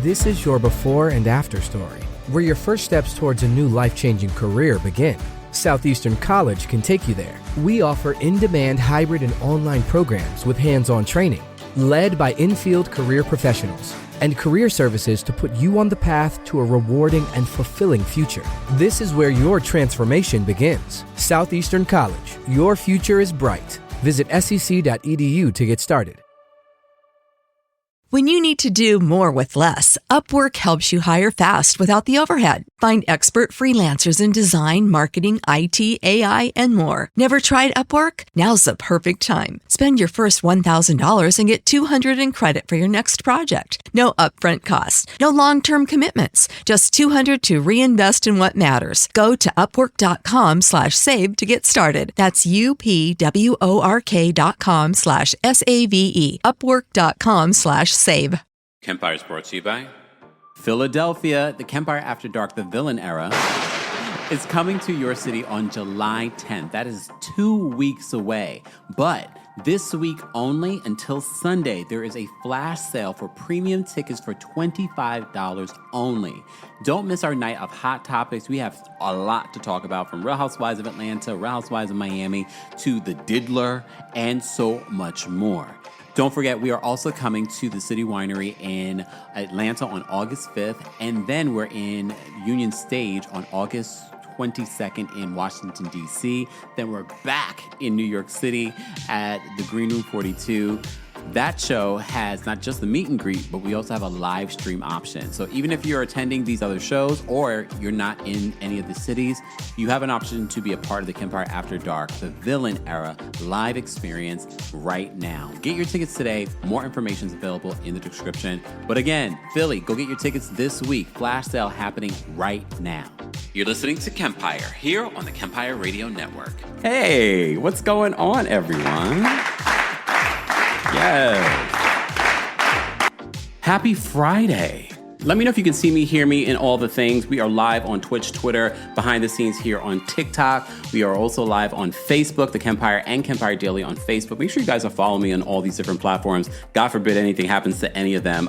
This is your before and after story, where your first steps towards a new life-changing career begin. Southeastern College can take you there. We offer in-demand hybrid and online programs with hands-on training, led by in-field career professionals, and career services to put you on the path to a rewarding and fulfilling future. This is where your transformation begins. Southeastern College, your future is bright. Visit sec.edu to get started. When you need to do more with less, Upwork helps you hire fast without the overhead. Find expert freelancers in design, marketing, IT, AI, and more. Never tried Upwork? Now's the perfect time. Spend your first $1,000 and get $200 in credit for your next project. No upfront costs, no long-term commitments, just $200 to reinvest in what matters. Go to upwork.com/save to get started. That's upwork.com/SAVE. Upwork.com/save. Kempire is brought to you by Philadelphia. The Kempire After Dark, the villain era, is coming to your city on July 10th. That is 2 weeks away. But this week only until Sunday, there is a flash sale for premium tickets for $25 only. Don't miss our night of hot topics. We have a lot to talk about, from Real Housewives of Atlanta, Real Housewives of Miami, to The Diddler, and so much more. Don't forget, we are also coming to the City Winery in Atlanta on August 5th, and then we're in Union Stage on August 22nd in Washington, D.C. Then we're back in New York City at the Green Room 42. That show has not just the meet and greet, but we also have a live stream option. So even if you're attending these other shows or you're not in any of the cities, you have an option to be a part of the Kempire After Dark, the villain era live experience right now. Get your tickets today. More information is available in the description. But again, Philly, go get your tickets this week. Flash sale happening right now. You're listening to Kempire here on the Kempire Radio Network. Hey, what's going on, everyone? Yes. Happy Friday. Let me know if you can see me, hear me, and all the things. We are live on Twitch, Twitter, behind the scenes here on TikTok. We are also live on Facebook, The Kempire and Kempire Daily on Facebook. Make sure you guys are following me on all these different platforms. God forbid anything happens to any of them.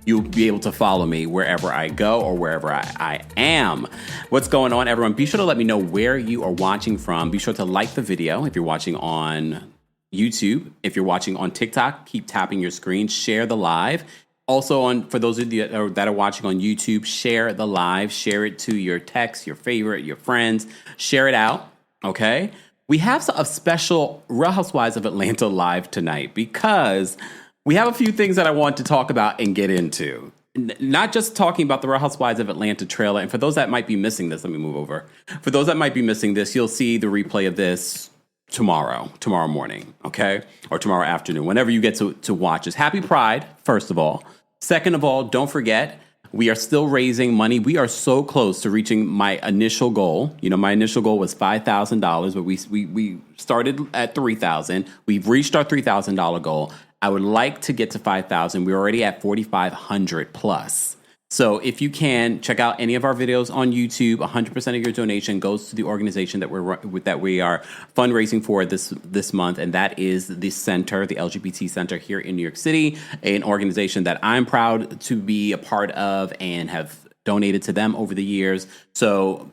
You'll be able to follow me wherever I go or wherever I am. What's going on, everyone? Be sure to let me know where you are watching from. Be sure to like the video if you're watching on YouTube. If you're watching on TikTok, keep tapping your screen, share the live. Also, for those of you that are watching on YouTube, share the live, share it to your text, your favorite, your friends, share it out, okay? We have a special Real Housewives of Atlanta live tonight because we have a few things that I want to talk about and get into. Not just talking about the Real Housewives of Atlanta trailer, and for those that might be missing this, let me move over. For those that might be missing this, you'll see the replay of this tomorrow morning, okay? Or tomorrow afternoon, whenever you get to watch this. Happy Pride, first of all. Second of all, don't forget, we are still raising money. We are so close to reaching my initial goal. You know, my initial goal was $5,000, but we started at $3,000. We've reached our $3,000 goal. I would like to get to $5,000. We're already at $4,500 plus. So if you can, check out any of our videos on YouTube. 100% of your donation goes to the organization that we are fundraising for this month, and that is the Center, the LGBT Center here in New York City, an organization that I'm proud to be a part of and have donated to them over the years. So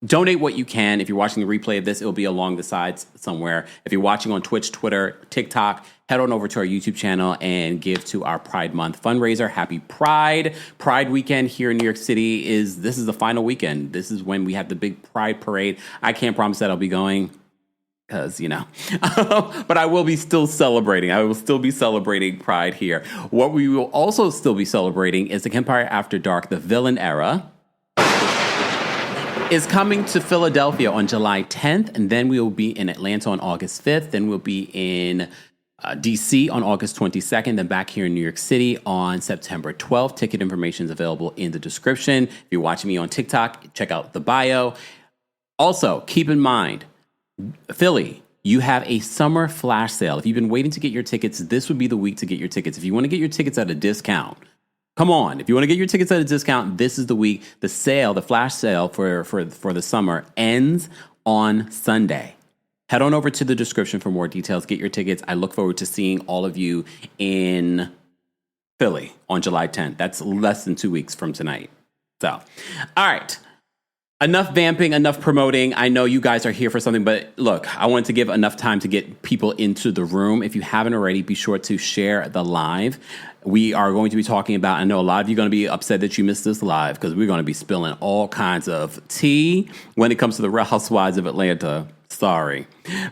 donate what you can. If you're watching the replay of this, it'll be along the sides somewhere. If you're watching on Twitch, Twitter, TikTok, head on over to our YouTube channel and give to our Pride Month fundraiser. Happy Pride. Pride weekend here in New York City this is the final weekend. This is when we have the big Pride parade. I can't promise that I'll be going because, but I will be still celebrating. I will still be celebrating Pride here. What we will also still be celebrating is the Kempire After Dark, the villain era, is coming to Philadelphia on July 10th, and then we will be in Atlanta on August 5th. Then we'll be in DC on August 22nd, then back here in New York City on September 12th. Ticket information is available in the description. If you're watching me on TikTok, check out the bio. Also, keep in mind, Philly, you have a summer flash sale. If you've been waiting to get your tickets, this would be the week to get your tickets. If you want to get your tickets at a discount, come on. If you want to get your tickets at a discount, this is the week. The sale, the flash sale for the summer ends on Sunday. Head on over to the description for more details. Get your tickets. I look forward to seeing all of you in Philly on July 10th. That's less than 2 weeks from tonight. So, all right. Enough vamping, enough promoting. I know you guys are here for something, but look, I wanted to give enough time to get people into the room. If you haven't already, be sure to share the live. We are going to be talking about, I know a lot of you are going to be upset that you missed this live because we're going to be spilling all kinds of tea when it comes to the Real Housewives of Atlanta. Sorry.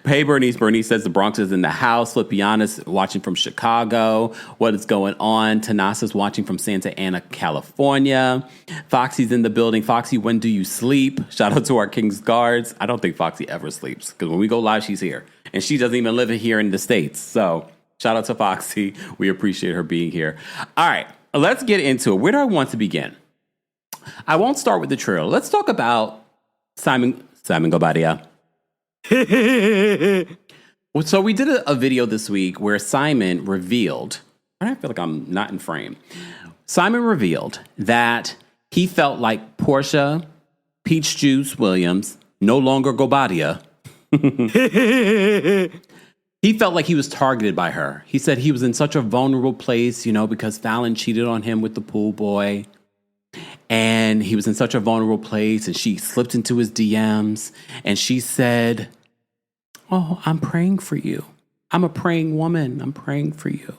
Hey, Bernice. Bernice says the Bronx is in the house. Let's be honest, watching from Chicago. What is going on? Tanasa's watching from Santa Ana, California. Foxy's in the building. Foxy, when do you sleep? Shout out to our King's Guards. I don't think Foxy ever sleeps because when we go live, she's here. And she doesn't even live here in the States. So shout out to Foxy. We appreciate her being here. All right, let's get into it. Where do I want to begin? I won't start with the trailer. Let's talk about Simon Gobadia. So we did a video this week where Simon revealed, I feel like I'm not in frame. Simon revealed that he felt like Porsha Peach Juice Williams, no longer Gobadia. He felt like he was targeted by her. He said he was in such a vulnerable place, because Fallon cheated on him with the pool boy. And he was in such a vulnerable place, and she slipped into his DMs, and she said, "Oh, I'm praying for you. I'm a praying woman. I'm praying for you."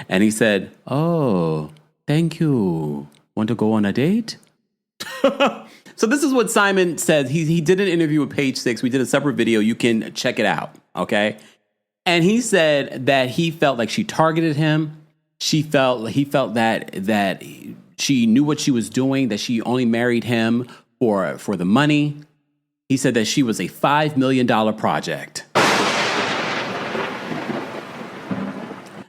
And he said, "Oh, thank you. Want to go on a date?" So this is what Simon said. He did an interview with Page Six. We did a separate video. You can check it out, okay? And he said that he felt like she targeted him. He felt that she knew what she was doing, that she only married him for the money. He said that she was a $5 million project.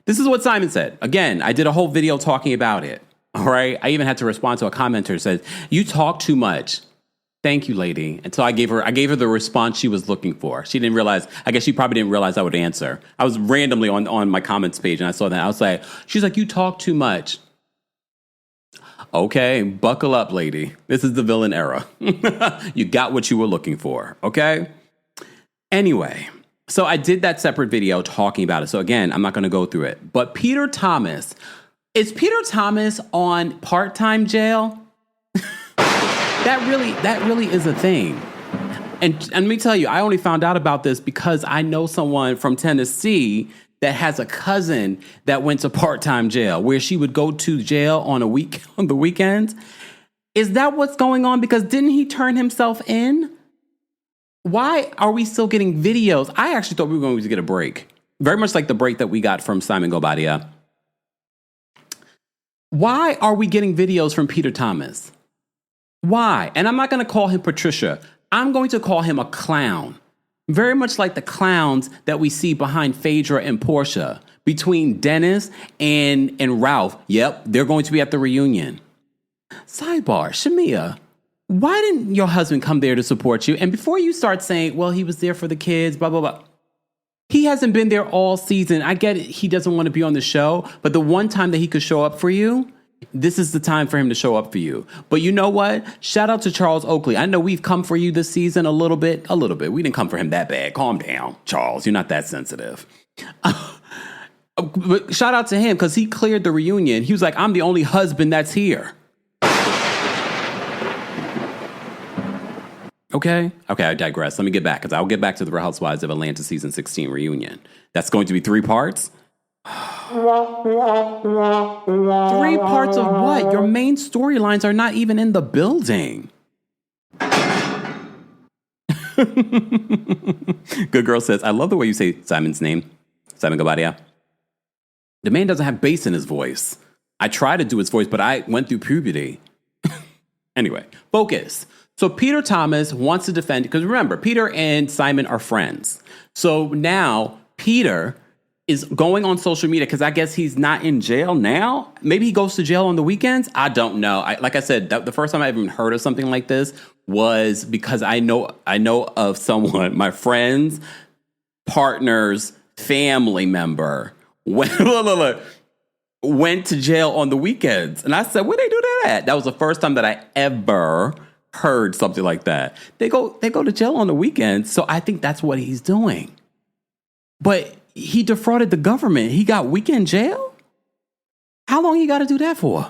This is what Simon said. Again, I did a whole video talking about it. All right. I even had to respond to a commenter who said, "You talk too much." Thank you, lady. And so I gave her the response she was looking for. She didn't realize, I guess she probably didn't realize I would answer. I was randomly on my comments page and I saw that. I was like, she's like, "You talk too much." Okay, buckle up, lady. This is the villain era. You got what you were looking for, okay? Anyway, so I did that separate video talking about it. So again, I'm not going to go through it. But Peter Thomas, is Peter Thomas on part-time jail? That really is a thing. And let me tell you, I only found out about this because I know someone from Tennessee that has a cousin that went to part-time jail, where she would go to jail on the weekends. Is that what's going on? Because didn't he turn himself in? Why are we still getting videos? I actually thought we were going to get a break. Very much like the break that we got from Simon Gobadia. Why are we getting videos from Peter Thomas? Why? And I'm not going to call him Patricia. I'm going to call him a clown. Very much like the clowns that we see behind Phaedra and Porsha, between Dennis and Ralph. Yep, they're going to be at the reunion. Sidebar, Shamia, why didn't your husband come there to support you? And before you start saying, well, he was there for the kids, blah, blah, blah. He hasn't been there all season. I get it. He doesn't want to be on the show, but the one time that he could show up for you, this is the time for him to show up for you. But you know what? Shout out to Charles Oakley. I know we've come for you this season a little bit. We didn't come for him that bad. Calm down, Charles. You're not that sensitive. But shout out to him because he cleared the reunion. He was like, I'm the only husband that's here. Okay, I digress. Let me get back because I'll get back to the Real Housewives of Atlanta season 16 reunion. That's going to be 3 parts. 3 parts of what? Your main storylines are not even in the building. Good Girl says, I love the way you say Simon's name. Simon Gobadia. The man doesn't have bass in his voice. I tried to do his voice, but I went through puberty. Anyway, focus. So Peter Thomas wants to defend, because remember, Peter and Simon are friends. So now Peter is going on social media because I guess he's not in jail now. Maybe he goes to jail on the weekends. I don't know. Like I said, the first time I even heard of something like this was because I know of someone, my friend's partner's family member went to jail on the weekends. And I said, where they do that at? That was the first time that I ever heard something like that. They go to jail on the weekends. So I think that's what he's doing. But he defrauded the government. He got weekend jail? How long you got to do that for?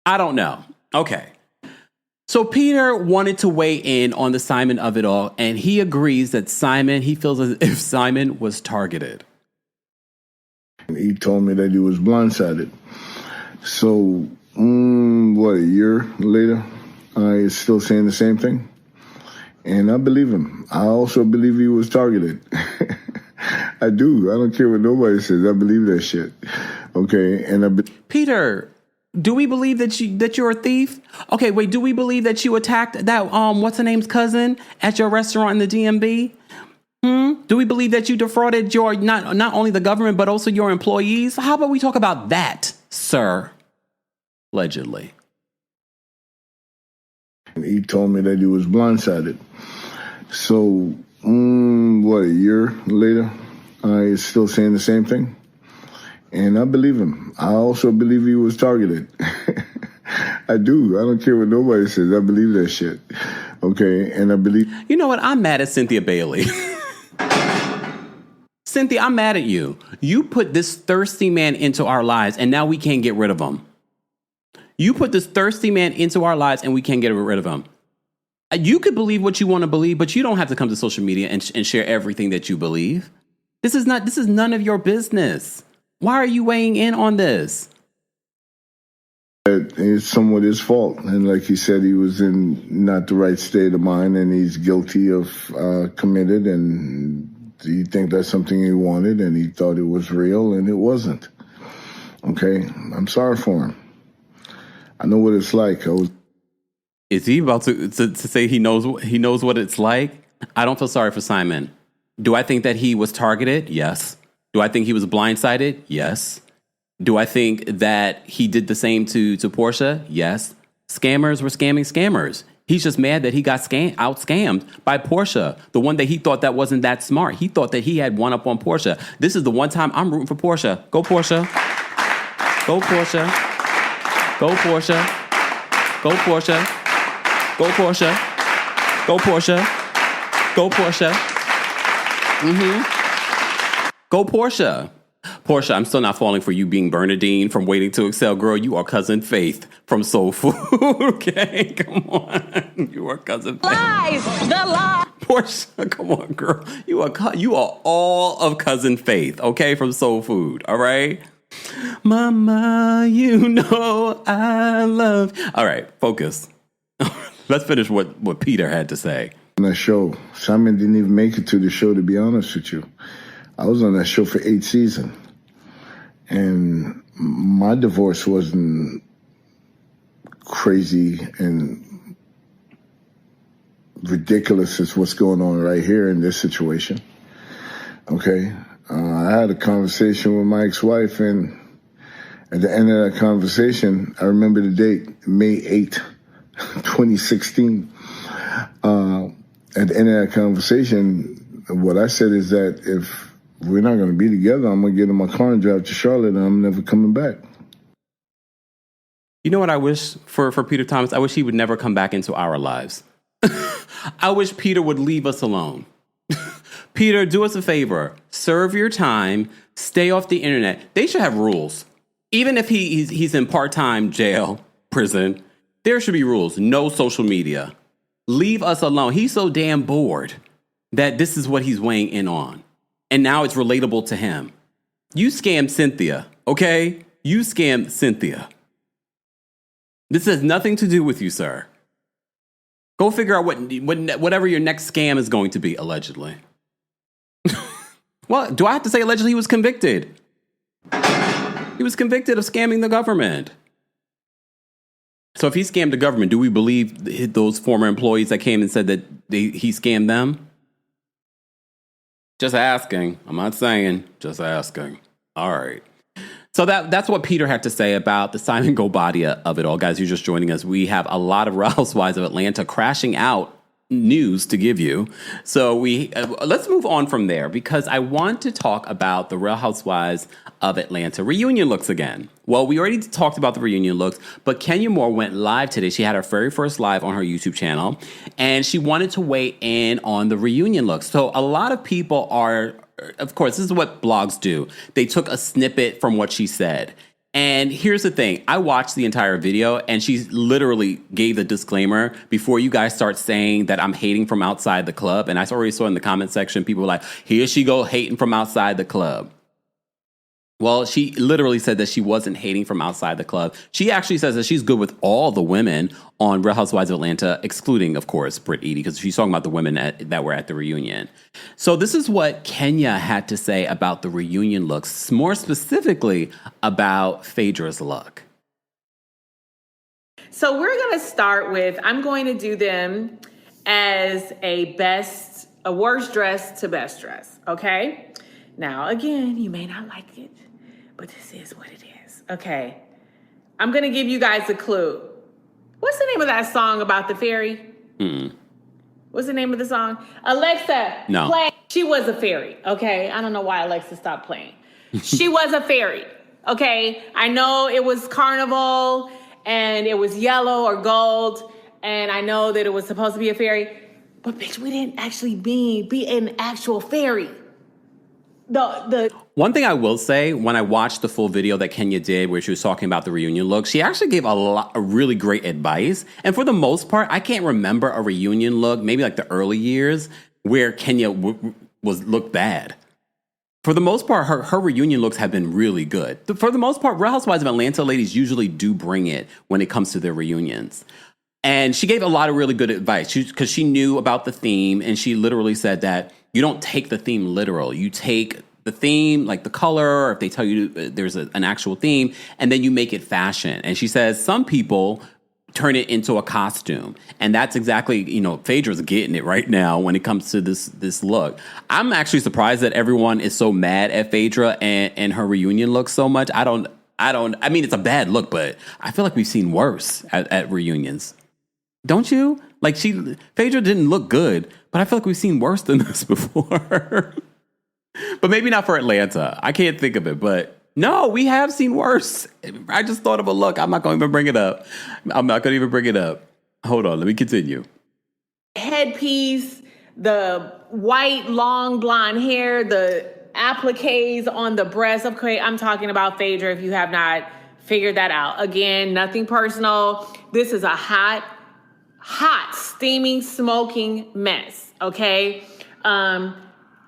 I don't know. Okay. So Peter wanted to weigh in on the Simon of it all, and he agrees that he feels as if Simon was targeted. He told me that he was blindsided. So, a year later, he's still saying the same thing. And I believe him. I also believe he was targeted. I do. I don't care what nobody says. I believe that shit. Okay, and Peter, do we believe that you're a thief? Okay, wait, do we believe that you attacked that what's her name's cousin at your restaurant in the DMV? Do we believe that you defrauded your not only the government but also your employees? How about we talk about that, sir? Allegedly. He told me that he was blindsided. So, a year later, he's still saying the same thing. And I believe him. I also believe he was targeted. I do. I don't care what nobody says. I believe that shit. Okay, and I believe... You know what? I'm mad at Cynthia Bailey. Cynthia, I'm mad at you. You put this thirsty man into our lives, and now we can't get rid of him. You put this thirsty man into our lives, and we can't get rid of him. You could believe what you want to believe, but you don't have to come to social media and share everything that you believe. This is none of your business. Why are you weighing in on this? It's somewhat his fault. And like he said, he was in not the right state of mind, and he's guilty of committed, and he think that's something he wanted, and he thought it was real, and it wasn't. Okay? I'm sorry for him. I know what it's like. Is he about to say he knows what it's like? I don't feel sorry for Simon. Do I think that he was targeted? Yes. Do I think he was blindsided? Yes. Do I think that he did the same to Porsha? Yes. Scammers were scamming scammers. He's just mad that he got out-scammed by Porsha, the one that he thought that wasn't that smart. He thought that he had one up on Porsha. This is the one time I'm rooting for Porsha. Go Porsha. Go Porsha. Go Porsha. Go Porsha. Go Porsha. Go Porsha. Go Porsha. Go Porsha. Porsha, I'm still not falling for you being Bernadine from Waiting to Excel. Girl, you are Cousin Faith from Soul Food. Okay, come on. You are Cousin Faith. Lies! The lie! Porsha, come on, girl. You are all of Cousin Faith, okay, from Soul Food, all right? Mama, you know I love... All right, focus. Let's finish what Peter had to say. On that show, Simon didn't even make it to the show, to be honest with you. I was on that show for 8 seasons. And my divorce wasn't crazy and ridiculous as what's going on right here in this situation. Okay? I had a conversation with my ex-wife, and at the end of that conversation, I remember the date, May 8th, 2016. At the end of that conversation, what I said is that if we're not going to be together, I'm going to get in my car and drive to Charlotte, and I'm never coming back. You know what I wish for Peter Thomas? I wish he would never come back into our lives. I wish Peter would leave us alone. Peter, do us a favor. Serve your time. Stay off the internet. They should have rules. Even if he's in part-time jail, prison, there should be rules. No social media. Leave us alone. He's so damn bored that this is what he's weighing in on. And now it's relatable to him. You scammed Cynthia, okay? You scammed Cynthia. This has nothing to do with you, sir. Go figure out whatever your next scam is going to be, allegedly. Well, do I have to say allegedly? He was convicted. He was convicted of scamming the government. So if he scammed the government, do we believe those former employees that came and said that he scammed them? Just asking. I'm not saying. Just asking. All right. So that's what Peter had to say about the Simon Gobadia of it all. Guys, you're just joining us. We have a lot of Real Housewives of Atlanta crashing out news to give you. So let's move on from there, because I want to talk about the Real Housewives of Atlanta reunion looks again. Well, we already talked about the reunion looks, but Kenya Moore went live today. She had her very first live on her YouTube channel, and she wanted to weigh in on the reunion looks. So a lot of people are, of course, this is what blogs do. They took a snippet from what she said, And here's the thing. I watched the entire video, and she literally gave the disclaimer before you guys start saying that I'm hating from outside the club. And I already saw in the comment section, people were like, here she go hating from outside the club. Well, she literally said that she wasn't hating from outside the club. She actually says that she's good with all the women on Real Housewives of Atlanta, excluding, of course, Britt Eady, because she's talking about the women that were at the reunion. So this is what Kenya had to say about the reunion looks, more specifically about Phaedra's look. So we're going to start with, I'm going to do them as a worst dress to best dress, okay? Now, again, you may not like it, but this is what it is. Okay. I'm going to give you guys a clue. What's the name of that song about the fairy? What's the name of the song? Alexa, no. Play. She was a fairy. Okay. I don't know why Alexa stopped playing. She was a fairy. Okay. I know it was carnival and it was yellow or gold. And I know that it was supposed to be a fairy, but bitch, we didn't actually be an actual fairy. One thing I will say, when I watched the full video that Kenya did where she was talking about the reunion look, she actually gave a really great advice. And for the most part, I can't remember a reunion look, maybe like the early years, where Kenya looked bad. For the most part, her reunion looks have been really good. For the most part, Real Housewives of Atlanta ladies usually do bring it when it comes to their reunions. And she gave a lot of really good advice because she knew about the theme, and she literally said that you don't take the theme literal. You take the theme, like the color, or if they tell you there's an actual theme, and then you make it fashion. And she says some people turn it into a costume. And that's exactly, Phaedra's getting it right now when it comes to this look. I'm actually surprised that everyone is so mad at Phaedra and her reunion look so much. I mean, it's a bad look, but I feel like we've seen worse at reunions. Don't you? Like Phaedra didn't look good, but I feel like we've seen worse than this before. But maybe not for Atlanta. I can't think of it, but no, we have seen worse. I just thought of a look. I'm not going to even bring it up. Hold on, let me continue. Headpiece, the white, long blonde hair, the appliques on the breast. Okay, I'm talking about Phaedra if you have not figured that out. Again, nothing personal. This is a hot, steaming, smoking mess, okay?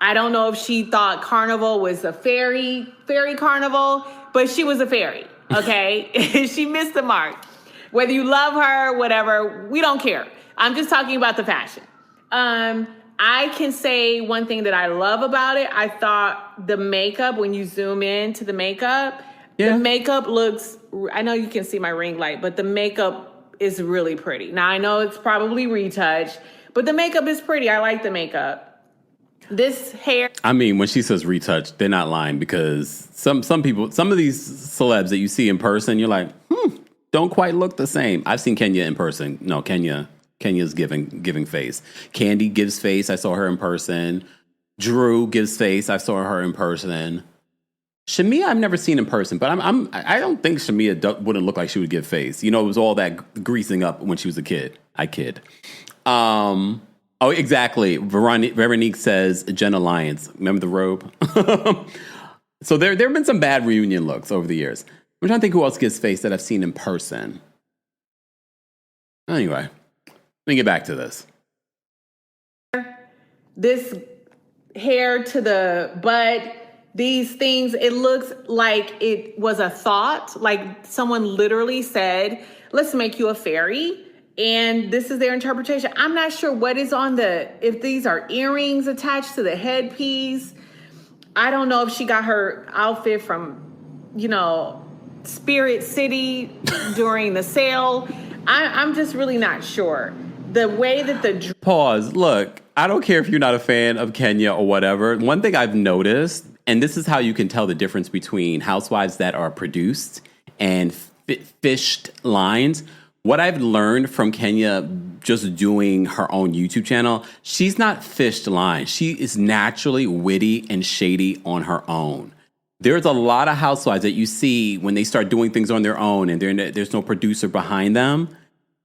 I don't know if she thought carnival was a fairy carnival, but she was a fairy, okay? She missed the mark. Whether you love her, whatever, we don't care. I'm just talking about the fashion. I can say one thing that I love about it. I thought the makeup, when you zoom in to the makeup, The makeup looks, I know you can see my ring light, but the makeup is really pretty. Now, I know it's probably retouched, but the makeup is pretty. I like the makeup. This hair. I mean, when she says retouch, they're not lying, because some people, some of these celebs that you see in person, you're like, don't quite look the same. I've seen Kenya in person. No, Kenya's giving face. Kandi gives face. I saw her in person. Drew gives face. I saw her in person. Shamia, I've never seen in person, but I don't think Shamia wouldn't look like she would give face. You know, it was all that greasing up when she was a kid. I kid. Oh, exactly. Veronique says Jen Alliance. Remember the robe? So there have been some bad reunion looks over the years. I'm trying to think who else gives face that I've seen in person. Anyway, let me get back to this. This hair to the butt, these things, it looks like it was a thought, like someone literally said, let's make you a fairy. And this is their interpretation. I'm not sure what is on if these are earrings attached to the headpiece. I don't know if she got her outfit from, Spirit City during the sale. I'm just really not sure. The way that the... Pause. Look, I don't care if you're not a fan of Kenya or whatever. One thing I've noticed, and this is how you can tell the difference between housewives that are produced and fished lines. What I've learned from Kenya just doing her own YouTube channel, she's not fished lines. She is naturally witty and shady on her own. There's a lot of housewives that you see when they start doing things on their own and there's no producer behind them.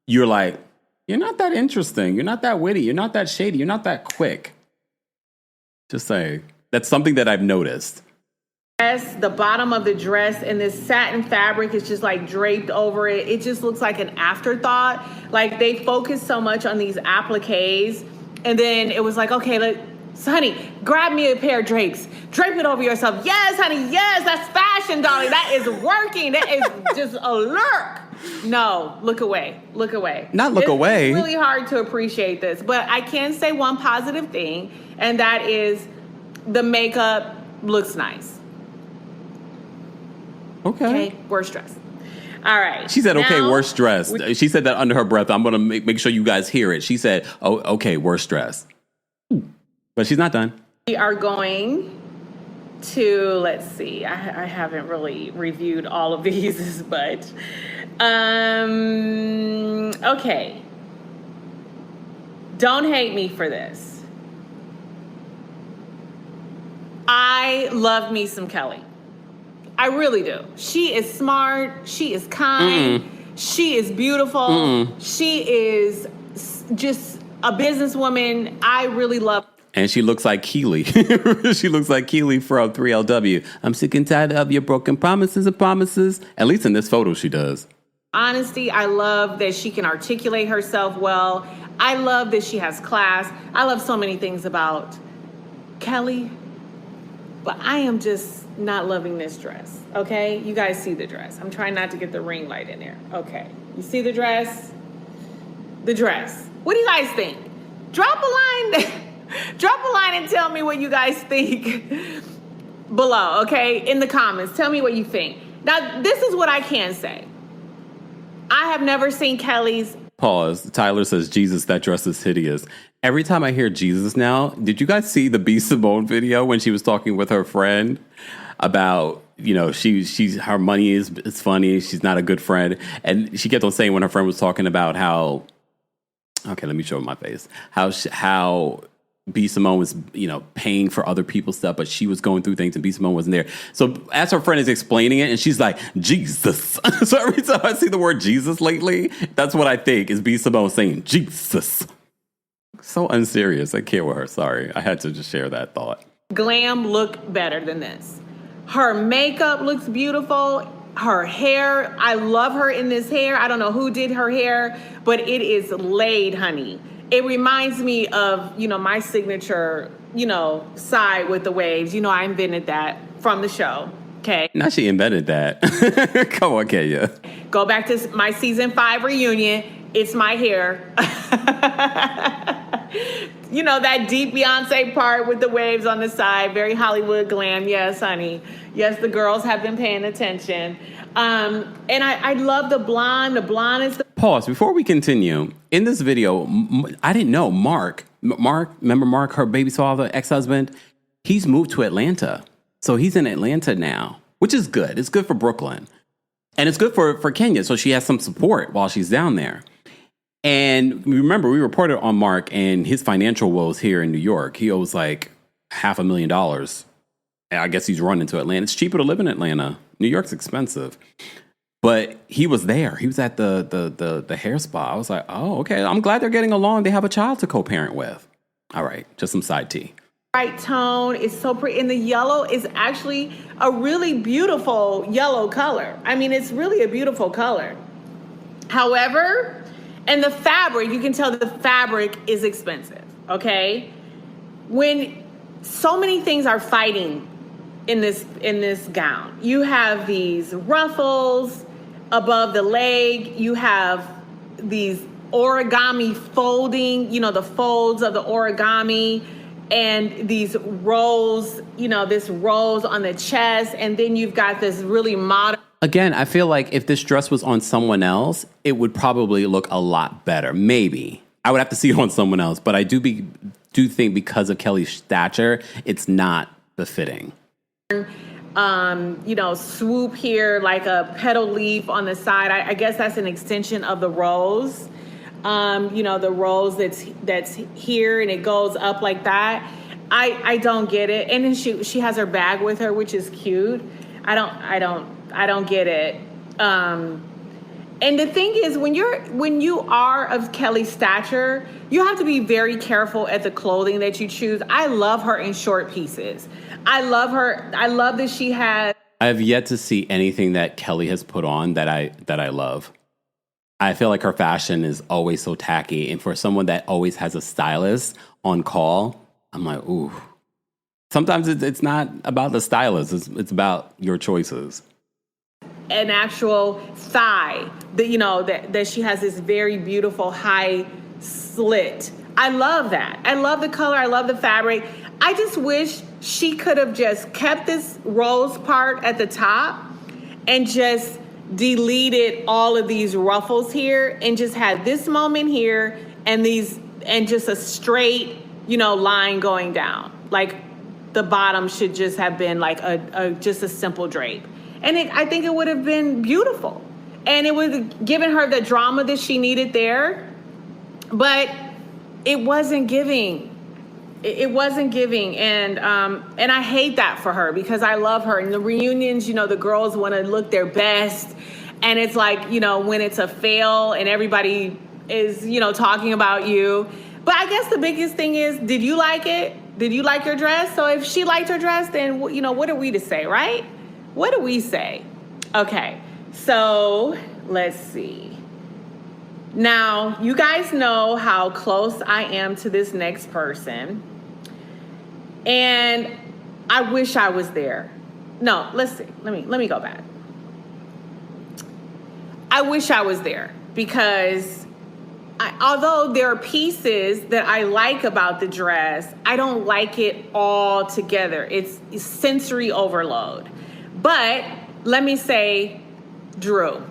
You're like, you're not that interesting. You're not that witty. You're not that shady. You're not that quick. Just saying. That's something that I've noticed. The bottom of the dress and this satin fabric is just like draped over it. It just looks like an afterthought. Like they focused so much on these appliques, and then it was like, okay, honey, grab me a pair of drapes. Drape it over yourself. Yes, honey, yes, that's fashion, darling. That is working. That is just a lurk. No, look away. Look away. Not look away. It's really hard to appreciate this, but I can say one positive thing, and that is the makeup looks nice. Okay, worst dress. All right. She said, okay, worst dress. She said that under her breath. I'm going to make sure you guys hear it. She said, oh, okay, worst dress. But she's not done. We are going to, let's see. I haven't really reviewed all of these, but okay. Don't hate me for this. I love me some Kelly. I really do. She is smart. She is kind. She is beautiful. She is just a businesswoman. I really love her. And she looks like Keely. She looks like Keely from 3LW. I'm sick and tired of your broken promises and promises. At least in this photo, she does. Honesty, I love that she can articulate herself well. I love that she has class. I love so many things about Kelly. But I am just not loving this dress, okay? You guys see the dress. I'm trying not to get the ring light in there. Okay, you see the dress? The dress. What do you guys think? Drop a line and tell me what you guys think below, okay? In the comments, tell me what you think. Now, this is what I can say. I have never seen Kelly's... Pause. Tyler says, Jesus, that dress is hideous. Every time I hear Jesus now, did you guys see the B. Simone video when she was talking with her friend about, you know, she's her money is funny. She's not a good friend. And she kept on saying when her friend was talking about how, okay, let me show my face, how B. Simone was, you know, paying for other people's stuff, but she was going through things and B. Simone wasn't there. So as her friend is explaining it, and she's like, Jesus. So every time I see the word Jesus lately, that's what I think is B. Simone saying, Jesus. So unserious. I can't with her. Sorry. I had to just share that thought. Glam look better than this. Her makeup looks beautiful. Her hair, I love her in this hair. I don't know who did her hair, but it is laid, honey. It reminds me of, you know, my signature, you know, side with the waves. You know, I invented that from the show. Okay. Now she invented that. Come on, Kenya. Go back to my season 5 reunion. It's my hair. You know, that deep Beyonce part with the waves on the side. Very Hollywood glam. Yes, honey. Yes, the girls have been paying attention. And I love the blonde. The blonde is the... Pause. Before we continue, in this video, I didn't know Mark, remember Mark, her baby's father, ex-husband? He's moved to Atlanta. So he's in Atlanta now, which is good. It's good for Brooklyn. And it's good for Kenya. So she has some support while she's down there. And remember, we reported on Mark and his financial woes here in New York. He owes like $500,000. And I guess he's running to Atlanta. It's cheaper to live in Atlanta. New York's expensive. But he was there. He was at the hair spa. I was like, oh, okay. I'm glad they're getting along. They have a child to co-parent with. All right. Just some side tea. Right tone is so pretty. And the yellow is actually a really beautiful yellow color. I mean, it's really a beautiful color. However, and the fabric, you can tell that the fabric is expensive, okay? When so many things are fighting in this gown. You have these ruffles above the leg. You have these origami folding, you know, the folds of the origami, and these rolls, you know, this rolls on the chest. And then you've got this really modern. Again, I feel like if this dress was on someone else, it would probably look a lot better. Maybe. I would have to see it on someone else. But I do think because of Kelly's stature, it's not befitting. You know, swoop here like a petal leaf on the side. I guess that's an extension of the rose. You know, the rose that's here and it goes up like that. I don't get it. And then she has her bag with her, which is cute. I don't get it. And the thing is, when you are of Kelly's stature, you have to be very careful at the clothing that you choose. I love her in short pieces. I love her. I love that she has. I have yet to see anything that Kelly has put on that I love. I feel like her fashion is always so tacky. And for someone that always has a stylist on call, I'm like, ooh. Sometimes it's not about the stylist. It's about your choices. An actual thigh that she has this very beautiful high slit. I love that. I love the color. I love the fabric. I just wish she could have just kept this rose part at the top and just deleted all of these ruffles here and just had this moment here and just a straight, line going down. Like the bottom should just have been like just a simple drape. And I think it would have been beautiful. And it would have given her the drama that she needed there. But it wasn't giving. It wasn't giving. And I hate that for her because I love her. And the reunions, the girls want to look their best. And it's like, when it's a fail and everybody is, talking about you. But I guess the biggest thing is, did you like it? Did you like your dress? So if she liked her dress, then, what are we to say, right? What do we say? Okay, so let's see. Now, you guys know how close I am to this next person. And I wish I was there. No, let's see. Let me go back. I wish I was there because although there are pieces that I like about the dress, I don't like it all together. It's sensory overload. But let me say, Drew.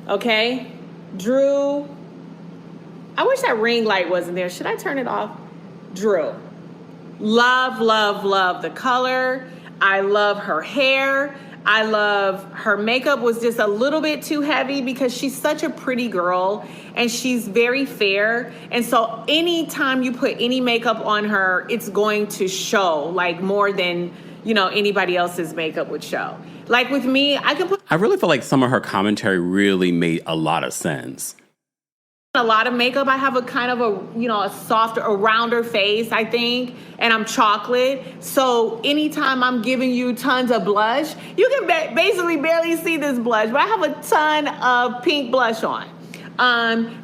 Okay? Drew. I wish that ring light wasn't there. Should I turn it off? Drew. Love, love, love the color. I love her hair. I love her makeup was just a little bit too heavy because she's such a pretty girl and she's very fair. And so anytime you put any makeup on her, it's going to show like more than anybody else's makeup would show. Like with me, I really feel like some of her commentary really made a lot of sense. A lot of makeup. I have a kind of a softer, a rounder face, I think, and I'm chocolate. So anytime I'm giving you tons of blush, you can basically barely see this blush, but I have a ton of pink blush on.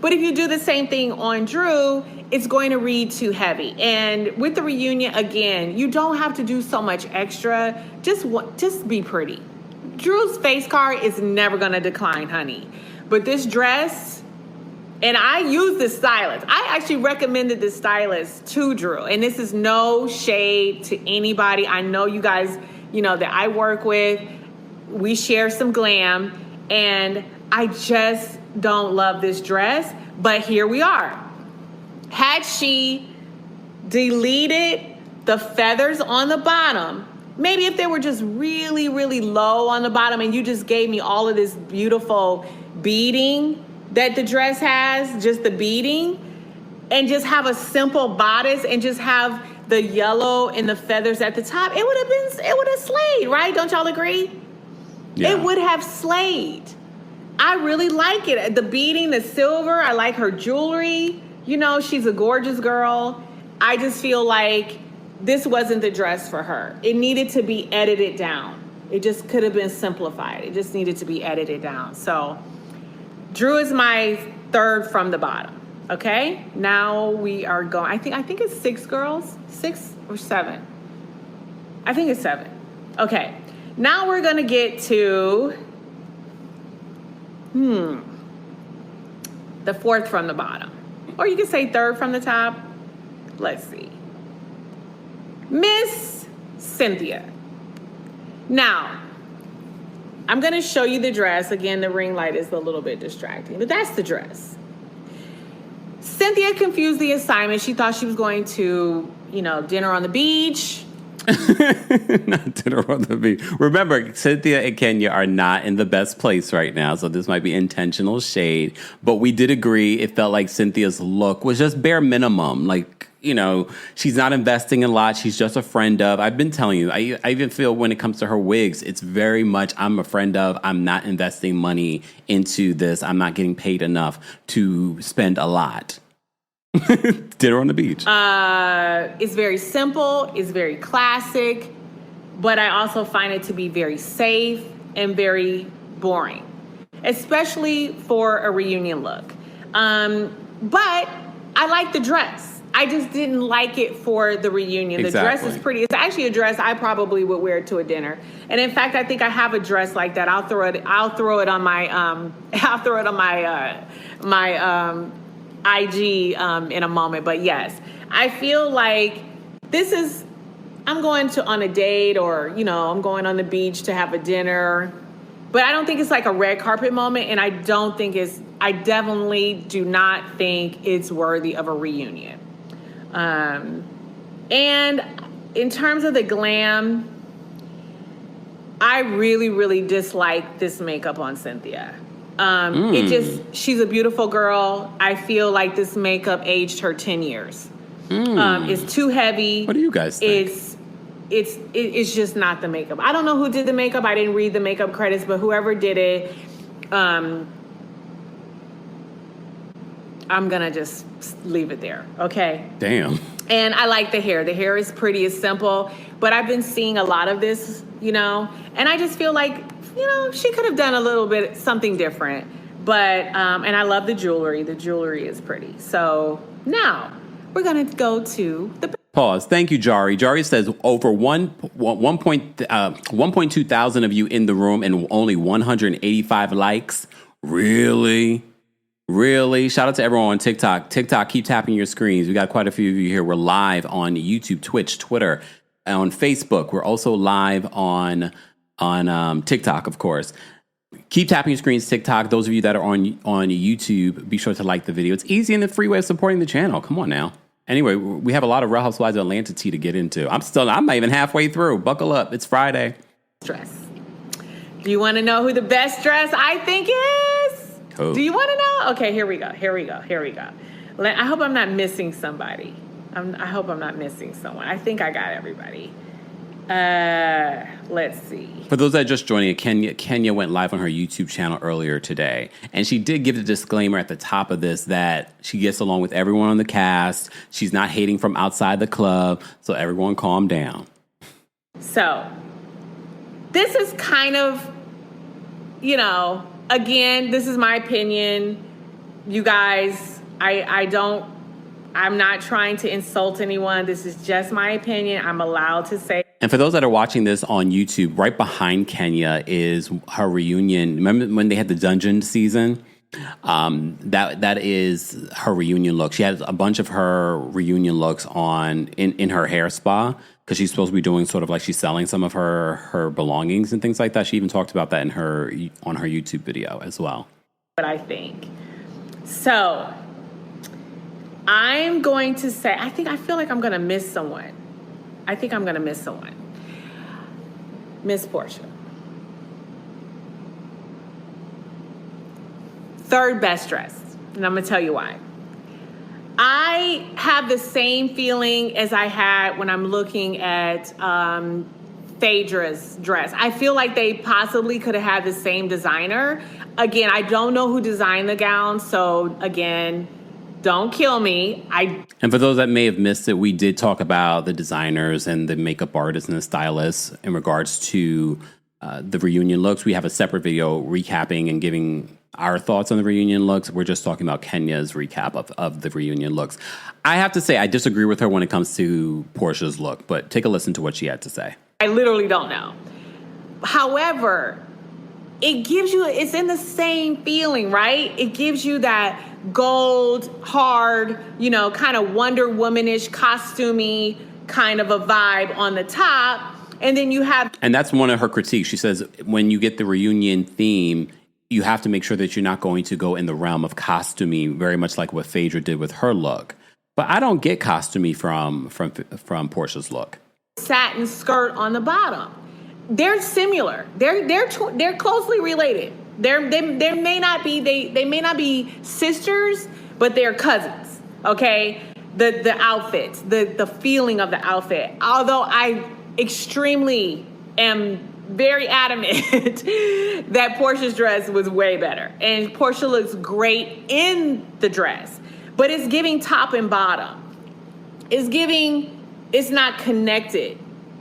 But if you do the same thing on Drew, it's going to read too heavy. And with the reunion, again, you don't have to do so much extra. Just be pretty. Drew's face card is never going to decline, honey. But this dress, and I use this stylist. I actually recommended this stylist to Drew. And this is no shade to anybody. I know you guys, that I work with. We share some glam. And I just don't love this dress. But here we are. Had she deleted the feathers on the bottom, maybe if they were just really, really low on the bottom and you just gave me all of this beautiful beading that the dress has, just the beading, and just have a simple bodice and just have the yellow and the feathers at the top, it would have slayed, right? Don't y'all agree? Yeah. It would have slayed. I really like it. The beading, the silver, I like her jewelry. She's a gorgeous girl. I just feel like this wasn't the dress for her. It needed to be edited down. It just could have been simplified. It just needed to be edited down. So Drew is my third from the bottom. Okay? Now we are going. I think it's 6 girls. 6 or 7. I think it's 7. Okay. Now we're going to get to the fourth from the bottom. Or you could say third from the top. Let's see. Miss Cynthia. Now, I'm going to show you the dress. Again, the ring light is a little bit distracting, but that's the dress. Cynthia confused the assignment. She thought she was going to, dinner on the beach. Not dinner on the beach. Remember, Cynthia and Kenya are not in the best place right now, so this might be intentional shade. But we did agree it felt like Cynthia's look was just bare minimum. Like, she's not investing a lot. She's just a friend of. I've been telling you, I even feel when it comes to her wigs, it's very much I'm a friend of. I'm not investing money into this. I'm not getting paid enough to spend a lot. Dinner on the beach. It's very simple. It's very classic. But I also find it to be very safe and very boring, especially for a reunion look. But I like the dress. I just didn't like it for the reunion. Exactly. The dress is pretty. It's actually a dress I probably would wear to a dinner. And in fact, I think I have a dress like that. I'll throw it on my IG in a moment. But yes, I feel like this is. I'm going on a date, or I'm going on the beach to have a dinner. But I don't think it's like a red carpet moment, and I definitely do not think it's worthy of a reunion. And in terms of the glam, I really, really dislike this makeup on Cynthia. She's a beautiful girl. I feel like this makeup aged her 10 years. It's too heavy. What do you guys think? It's just not the makeup. I don't know who did the makeup. I didn't read the makeup credits, but whoever did it, I'm gonna just leave it there. Okay. Damn. And I like the hair. The hair is pretty. It's simple. But I've been seeing a lot of this, and I just feel like, she could have done a little bit something different. But and I love the jewelry. The jewelry is pretty. So now we're gonna go to the. Pause. Thank you, Jari. Jari says over 1.2 thousand of you in the room and only 185 likes. Really? Shout out to everyone on TikTok. TikTok, keep tapping your screens. We got quite a few of you here. We're live on YouTube, Twitch, Twitter, on Facebook. We're also live on TikTok, of course. Keep tapping your screens, TikTok. Those of you that are on YouTube, be sure to like the video. It's easy and the free way of supporting the channel. Come on now. Anyway, we have a lot of Real Housewives of Atlanta tea to get into. I'm not even halfway through. Buckle up. It's Friday. Dress. Do you want to know who the best dress I think is? Who? Do you want to know? Okay, here we go. I hope I'm not missing somebody. I hope I'm not missing someone. I think I got everybody. Let's see. For those that are just joining, Kenya went live on her YouTube channel earlier today, and she did give the disclaimer at the top of this that she gets along with everyone on the cast. She's not hating from outside the club, so everyone calm down. So, this is kind of, again, this is my opinion. You guys, I'm not trying to insult anyone. This is just my opinion. I'm allowed to say. And for those that are watching this on YouTube, right behind Kenya is her reunion. Remember when they had the dungeon season? That is her reunion look. She has a bunch of her reunion looks on in her hair spa, because she's supposed to be doing sort of like she's selling some of her belongings and things like that. She even talked about that on her YouTube video as well. What I think. So I'm going to say, I feel like I'm going to miss someone. Miss Porsha. Third best dress. And I'm going to tell you why. I have the same feeling as I had when I'm looking at Phaedra's dress. I feel like they possibly could have had the same designer. Again, I don't know who designed the gown. So again, don't kill me. And for those that may have missed it, we did talk about the designers and the makeup artists and the stylists in regards to the reunion looks. We have a separate video recapping and giving our thoughts on the reunion looks. We're just talking about Kenya's recap of the reunion looks. I have to say, I disagree with her when it comes to Porsha's look, but take a listen to what she had to say. I literally don't know. However, it's in the same feeling, right? It gives you that gold, hard, kind of Wonder Woman-ish, costumey kind of a vibe on the top. And then you have... And that's one of her critiques. She says when you get the reunion theme, you have to make sure that you're not going to go in the realm of costumey, very much like what Phaedra did with her look. But I don't get costumey from Porsha's look. Satin skirt on the bottom. They're similar. They're closely related. They may not be sisters, but they're cousins. Okay, the outfits, the feeling of the outfit. Although I extremely am very adamant that Porsha's dress was way better. And Porsha looks great in the dress. But it's giving top and bottom. It's not connected.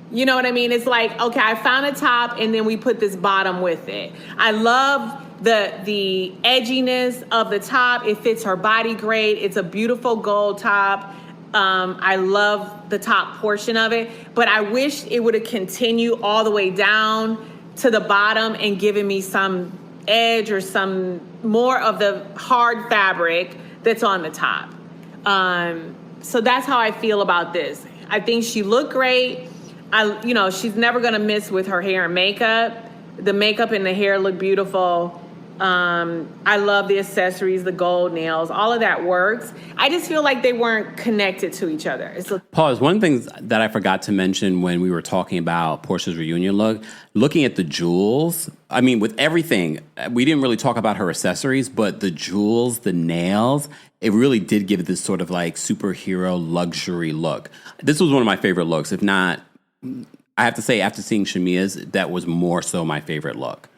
You know what I mean? It's like, okay, I found a top and then we put this bottom with it. I love the edginess of the top. It fits her body great. It's a beautiful gold top. I love the top portion of it, but I wish it would have continued all the way down to the bottom and given me some edge or some more of the hard fabric that's on the top. So that's how I feel about this. I think she looked great. She's never gonna miss with her hair and makeup. The makeup and the hair look beautiful. I love the accessories, the gold nails, all of that works. I just feel like they weren't connected to each other. Pause. One of the things that I forgot to mention when we were talking about Porsha's reunion look, looking at the jewels, I mean, with everything, we didn't really talk about her accessories, but the jewels, the nails, it really did give it this sort of like superhero luxury look. This was one of my favorite looks. If not, I have to say, after seeing Shamia's, that was more so my favorite look.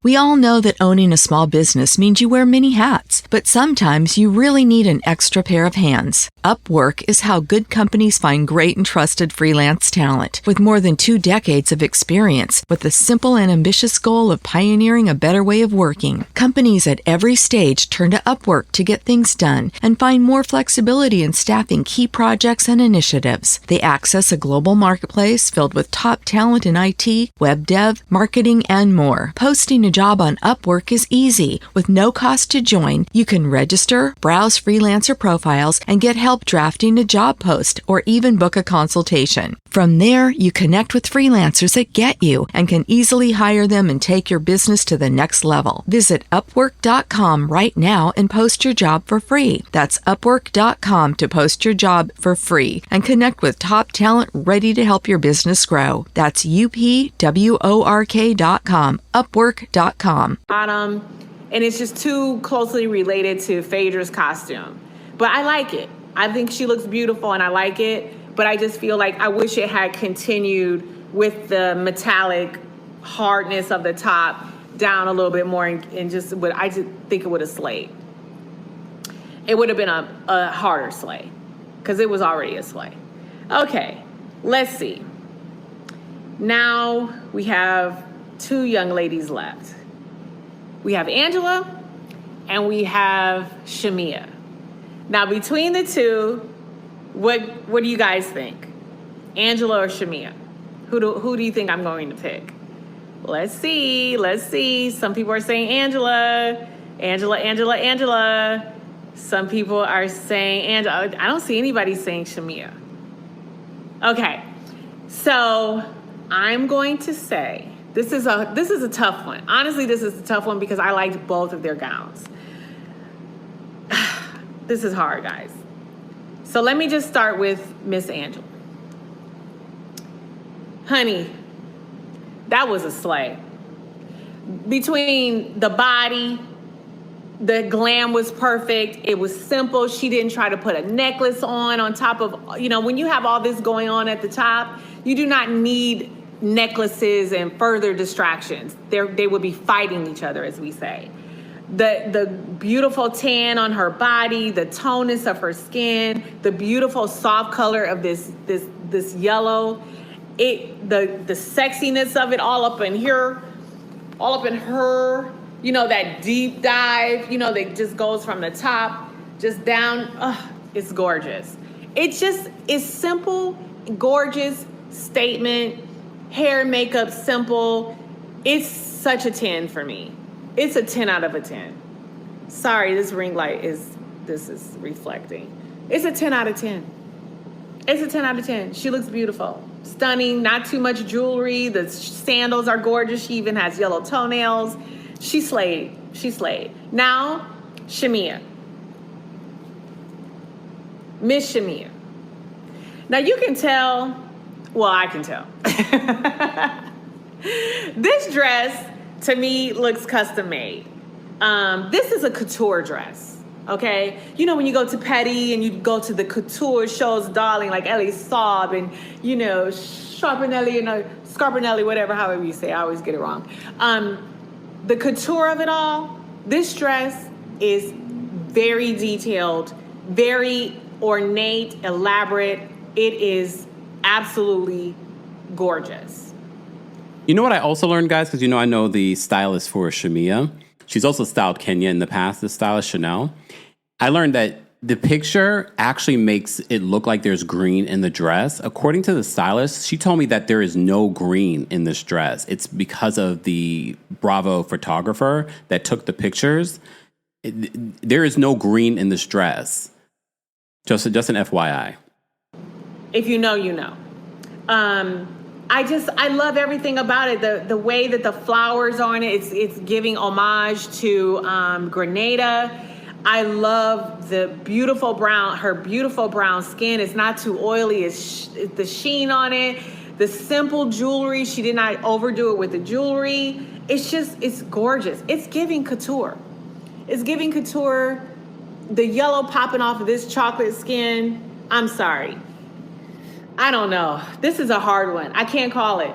We all know that owning a small business means you wear many hats, but sometimes you really need an extra pair of hands. Upwork is how good companies find great and trusted freelance talent. With more than 2 decades of experience, with the simple and ambitious goal of pioneering a better way of working, companies at every stage turn to Upwork to get things done and find more flexibility in staffing key projects and initiatives. They access a global marketplace filled with top talent in IT, web dev, marketing, and more. Posting a job on Upwork is easy. With no cost to join, you can register, browse freelancer profiles, and get help drafting a job post or even book a consultation. From there, you connect with freelancers that get you and can easily hire them and take your business to the next level. Visit Upwork.com right now and post your job for free. That's Upwork.com to post your job for free and connect with top talent ready to help your business grow. That's UPWORK.com. Upwork.com. And it's just too closely related to Phaedra's costume. But I like it. I think she looks beautiful and I like it. But I just feel like I wish it had continued with the metallic hardness of the top down a little bit more and just I just think it would have slayed. It would have been a harder slay because it was already a slay. Okay, let's see. Now we have 2 young ladies left. We have Angela and we have Shamia. Now between the two, what do you guys think? Angela or Shamia? Who do you think I'm going to pick? Let's see. Some people are saying Angela. Some people are saying Angela. I don't see anybody saying Shamia. Okay, so I'm going to say this is a tough one. Honestly, this is a tough one because I liked both of their gowns. This is hard, guys. So let me just start with Miss Angela. Honey, that was a slay. Between the body, the glam was perfect. It was simple. She didn't try to put a necklace on top of, when you have all this going on at the top, you do not need necklaces and further distractions. They would be fighting each other, as we say. The beautiful tan on her body, the toneness of her skin, the beautiful soft color of this yellow, the sexiness of it all up in here, all up in her, that deep dive, that just goes from the top just down. It's gorgeous. It's simple, gorgeous statement, hair and makeup simple. It's such a 10 for me. It's a 10 out of a 10. Sorry, this ring light is reflecting. It's a 10 out of 10. It's a 10 out of 10. She looks beautiful. Stunning, not too much jewelry. The sandals are gorgeous. She even has yellow toenails. She slayed. Now, Shamia. Miss Shamia. Now you can tell, well, I can tell. This dress, to me, looks custom made. This is a couture dress, Okay, you know when you go to Petty and you go to the couture shows, darling, like Ellie Saab and Scarpinelli and Scarpinelli, whatever, however you say, I always get it wrong. The couture of it all, this dress is very detailed, very ornate, elaborate. It is absolutely gorgeous. You know what I also learned, guys? Because I know the stylist for CAMEO. She's also styled Kenya in the past, the stylist Chanel. I learned that the picture actually makes it look like there's green in the dress. According to the stylist, she told me that there is no green in this dress. It's because of the Bravo photographer that took the pictures. There is no green in this dress. Just an FYI. If you know, you know. I love everything about it. The way that the flowers are on it, it's giving homage to Grenada. I love the beautiful brown, her beautiful brown skin. It's not too oily. It's the sheen on it. The simple jewelry. She did not overdo it with the jewelry. It's gorgeous. It's giving couture. It's giving couture. The yellow popping off of this chocolate skin. I'm sorry. I don't know. This is a hard one. I can't call it.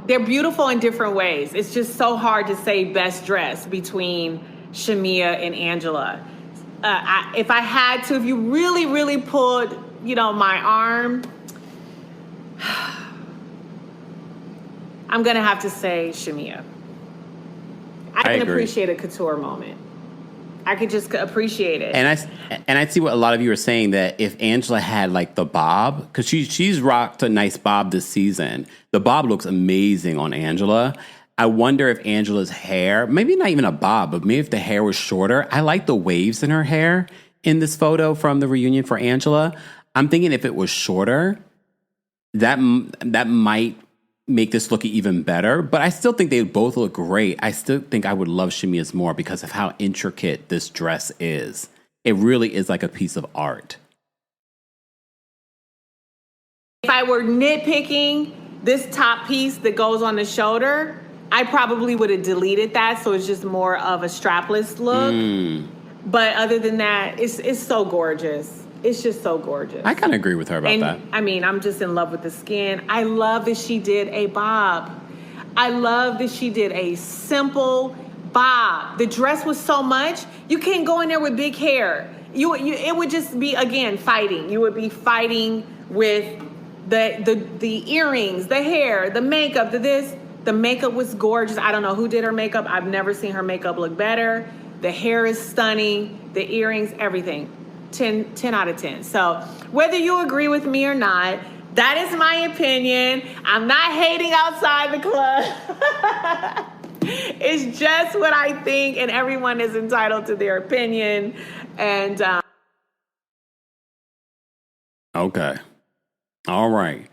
They're beautiful in different ways. It's just so hard to say best dress between Shamia and Angela. If I had to, if you really, really pulled, my arm, I'm going to have to say Shamia. I can appreciate a couture moment. I could just appreciate it. And I see what a lot of you are saying, that if Angela had like the bob, because she's rocked a nice bob this season. The bob looks amazing on Angela. I wonder if Angela's hair, maybe not even a bob, but maybe if the hair was shorter. I like the waves in her hair in this photo from the reunion for Angela. I'm thinking if it was shorter, that might make this look even better, but I still think they both look great. I still think I would love Shamia's more because of how intricate this dress is. It really is like a piece of art. If I were nitpicking this top piece that goes on the shoulder, I probably would have deleted that, so it's just more of a strapless look. But other than that, it's so gorgeous. It's just so gorgeous. I kind of agree with her about that. I mean, I'm just in love with the skin. I love that she did a bob. I love that she did a simple bob. The dress was so much. You can't go in there with big hair. It would just be, again, fighting. You would be fighting with the earrings, the hair, the makeup, The makeup was gorgeous. I don't know who did her makeup. I've never seen her makeup look better. The hair is stunning. The earrings, everything. 10 out of 10. So whether you agree with me or not, that is my opinion. I'm not hating outside the club. It's just what I think, and everyone is entitled to their opinion. And okay. All right.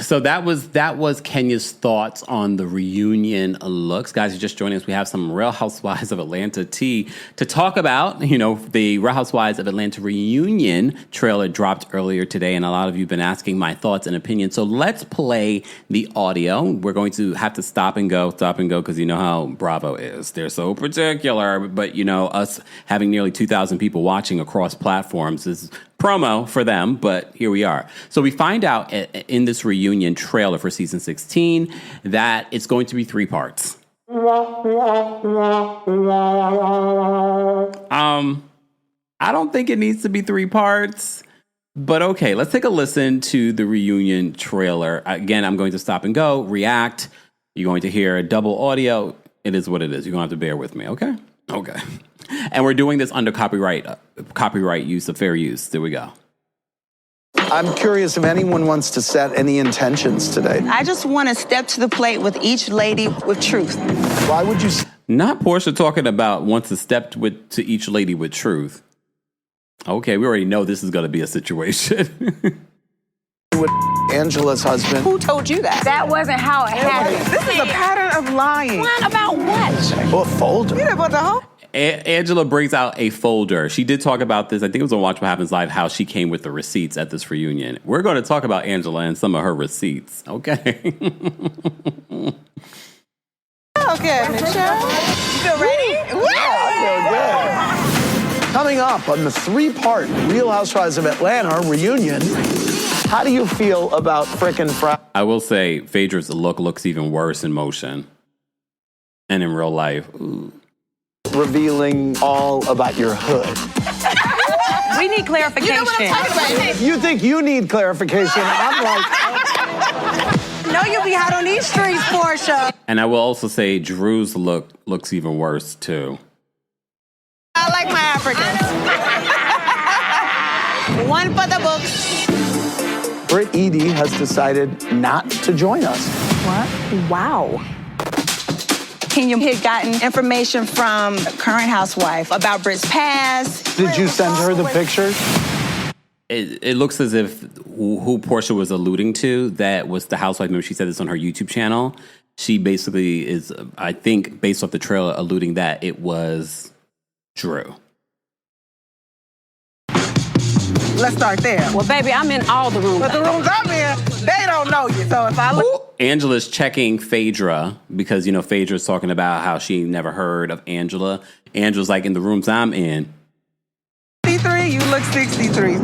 So that was Kenya's thoughts on the reunion looks. Guys, you're just joining us. We have some Real Housewives of Atlanta tea to talk about. The Real Housewives of Atlanta reunion trailer dropped earlier today, and a lot of you have been asking my thoughts and opinions. So let's play the audio. We're going to have to stop and go, because you know how Bravo is. They're so particular, but us having nearly 2,000 people watching across platforms is promo for them, but here we are. So we find out in this reunion trailer for season 16 that it's going to be 3 parts. I don't think it needs to be 3 parts, but okay, let's take a listen to the reunion trailer. Again, I'm going to stop and go, react. You're going to hear a double audio. It is what it is. You're going to have to bear with me, okay? Okay. And we're doing this under copyright use of fair use. There we go. I'm curious if anyone wants to set any intentions today. I just want to step to the plate with each lady with truth. Why would you? Not Porsha talking about wants to step to each lady with truth. Okay, we already know this is going to be a situation. With Angela's husband. Who told you that? That wasn't how it happened. This is a pattern of lying. Lying about what? Well, a folder. You know about the whole... Angela brings out a folder. She did talk about this. I think it was on Watch What Happens Live, how she came with the receipts at this reunion. We're going to talk about Angela and some of her receipts. Okay. Okay, Michelle. feel ready? I feel good. Coming up on the 3-part Real Housewives of Atlanta reunion, how do you feel about frickin' Friday? I will say Phaedra's look looks even worse in motion. And in real life, ooh. Revealing all about your hood. We need clarification. You know what I'm talking about? You think you need clarification? I'm like, No, you'll be hot on these streets, Porsha. And I will also say Drew's look looks even worse too. I like my Africans. One for the books. Britt Edie has decided not to join us. What? Wow. Kenya had gotten information from the current housewife about Britt's past. Did you send her the pictures? It looks as if who Porsha was alluding to, that was the housewife member. She said this on her YouTube channel. She basically is, I think, based off the trailer, alluding that it was Drew. Let's start there. Well, baby, I'm in all the rooms. But the rooms I'm in, they don't know you. So if I look... Angela's checking Phaedra because, Phaedra's talking about how she never heard of Angela. Angela's like, in the rooms I'm in. 53, you look 63.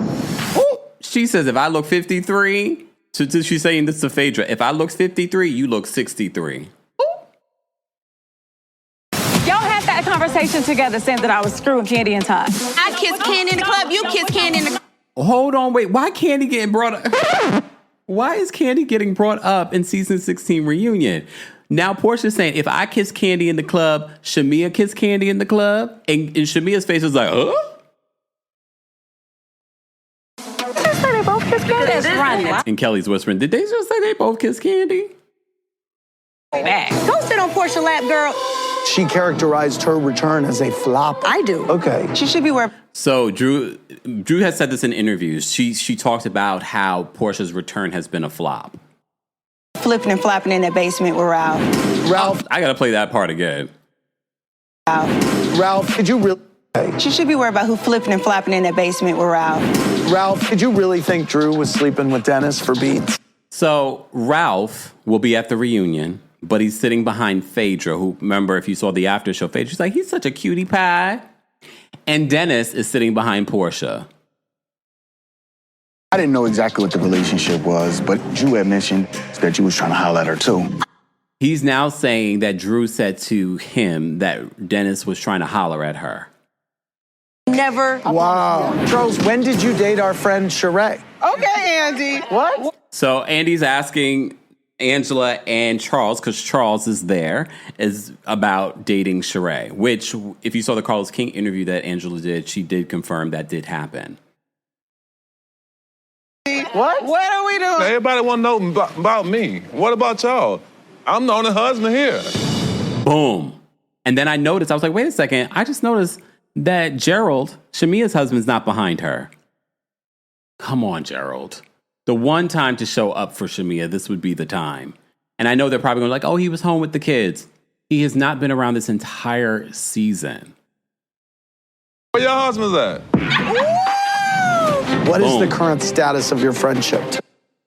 She says, if I look 53, she's saying this to Phaedra, if I look 53, you look 63. Y'all had that conversation together saying that I was screwing Kandi and Todd. I kiss Kandi in the club, you kiss Kandi in the club. Hold on, wait. Why Kandi getting brought up? Why is Kandi getting brought up in season 16 reunion? Now Porsha's saying, if I kiss Kandi in the club, Shamia kissed Kandi in the club? And Shamia's face is like, They both kiss Kandi. And Kelly's whispering, did they just say they both kissed Kandi? Go sit on Porsha lap, girl. She characterized her return as a flop. I do. Okay. She should be where... So Drew has said this in interviews. She talked about how Porsha's return has been a flop. Flipping and flopping in that basement with Ralph. Ralph, I gotta play that part again. Ralph, could you really... She should be worried about who flipping and flopping in that basement with Ralph. Ralph, could you really think Drew was sleeping with Dennis for beats? So Ralph will be at the reunion, but he's sitting behind Phaedra, who, remember, if you saw the after show, Phaedra's like, he's such a cutie pie. And Dennis is sitting behind Porsha. I didn't know exactly what the relationship was, but Drew had mentioned that you was trying to holler at her too. He's now saying that Drew said to him that Dennis was trying to holler at her. Never. Wow. Charles, when did you date our friend Sheree? Okay, Andy. What? So Andy's asking Angela and Charles, because Charles is there, is about dating Sheree, which, if you saw the Carlos King interview that Angela did, she did confirm that did happen. What? What are we doing? Everybody want to know about me. What about y'all? I'm the only husband here. Boom. And then I noticed, I was like, wait a second. I just noticed that Gerald, Shamia's husband's not behind her. Come on, Gerald. The one time to show up for Shamia, this would be the time. And I know they're probably going to be like, oh, he was home with the kids. He has not been around this entire season. Where your husband's at? What is the current status of your friendship?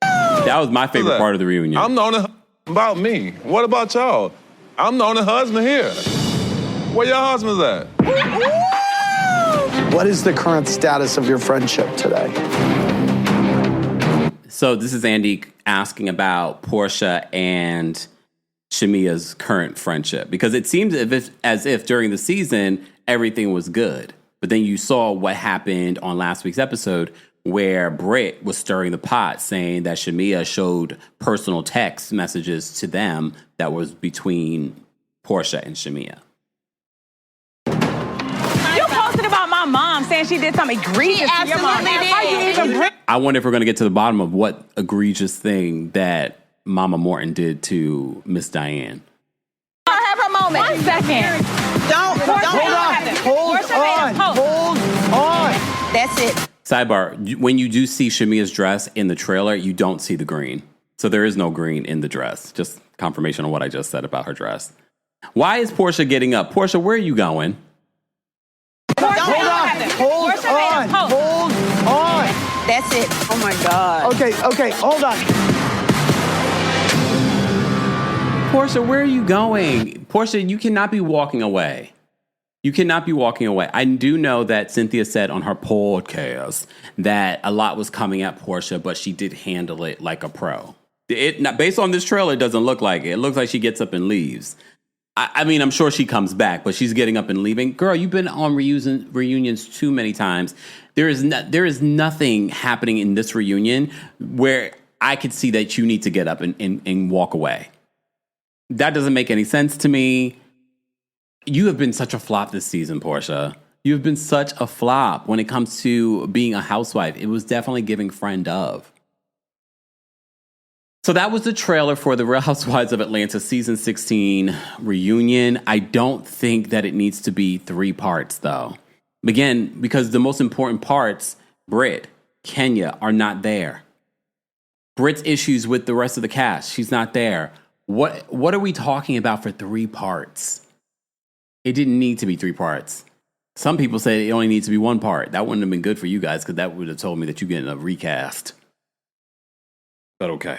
That was my favorite part of the reunion. I'm the only about me. What about y'all? I'm the only husband here. Where your husband's at? What is the current status of your friendship today? So this is Andy asking about Porsha and Shamia's current friendship, because it seems as if during the season everything was good. But then you saw what happened on last week's episode where Britt was stirring the pot, saying that Shamia showed personal text messages to them that was between Porsha and Shamia. You posted about my mom saying she did something egregious to your mom. I wonder if we're going to get to the bottom of what egregious thing that Mama Morton did to Miss Diane. I'll have her moment. 1 second. Hold on. That's it. Sidebar, when you do see Shamia's dress in the trailer, you don't see the green. So there is no green in the dress. Just confirmation on what I just said about her dress. Why is Porsha getting up? Porsha, where are you going? Hold on. That's it. Oh my God. Okay, hold on. Porsha, where are you going? Porsha, you cannot be walking away. You cannot be walking away. I do know that Cynthia said on her podcast that a lot was coming at Porsha, but she did handle it like a pro. Based on this trailer, it doesn't look like it. It looks like she gets up and leaves. I mean, I'm sure she comes back, but she's getting up and leaving. Girl, you've been on reunions too many times. There is nothing happening in this reunion where I could see that you need to get up and walk away. That doesn't make any sense to me. You have been such a flop this season, Porsha. You've been such a flop when it comes to being a housewife. It was definitely giving friend of. So that was the trailer for the Real Housewives of Atlanta season 16 reunion. I don't think that it needs to be 3 parts, though. Again, because the most important parts, Britt, Kenya, are not there. Britt's issues with the rest of the cast, she's not there. What are we talking about for 3 parts? It didn't need to be 3 parts. Some people say it only needs to be 1 part. That wouldn't have been good for you guys because that would have told me that you're getting a recast. But okay.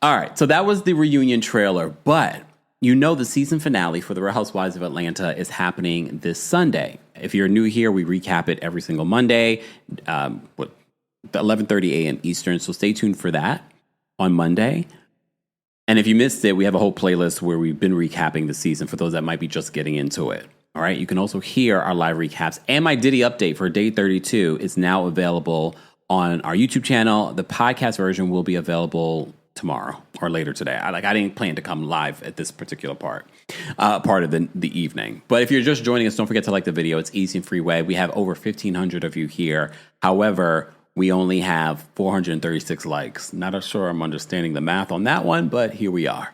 All right. So that was the reunion trailer. But you know the season finale for the Real Housewives of Atlanta is happening this Sunday. If you're new here, we recap it every single Monday, 11:30 a.m. Eastern. So stay tuned for that on Monday. And if you missed it, we have a whole playlist where we've been recapping the season for those that might be just getting into it. All right. You can also hear our live recaps and my Diddy update for day 32 is now available on our YouTube channel. The podcast version will be available tomorrow or later today. I didn't plan to come live at this particular part of the evening. But if you're just joining us, don't forget to like the video. It's easy and free way. We have over 1,500 of you here. However, we only have 436 likes. Not sure I'm understanding the math on that one, but here we are.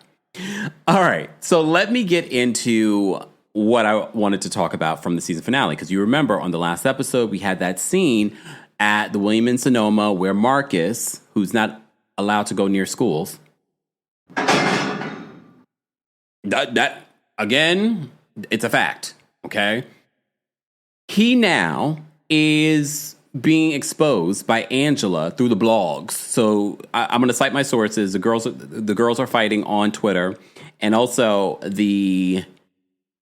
All right. So let me get into what I wanted to talk about from the season finale. Because you remember on the last episode, we had that scene at the William & Sonoma where Marcus, who's not allowed to go near schools, that again, it's a fact. Okay. He now is being exposed by Angela through the blogs. So I'm going to cite my sources. The girls are fighting on Twitter, and also the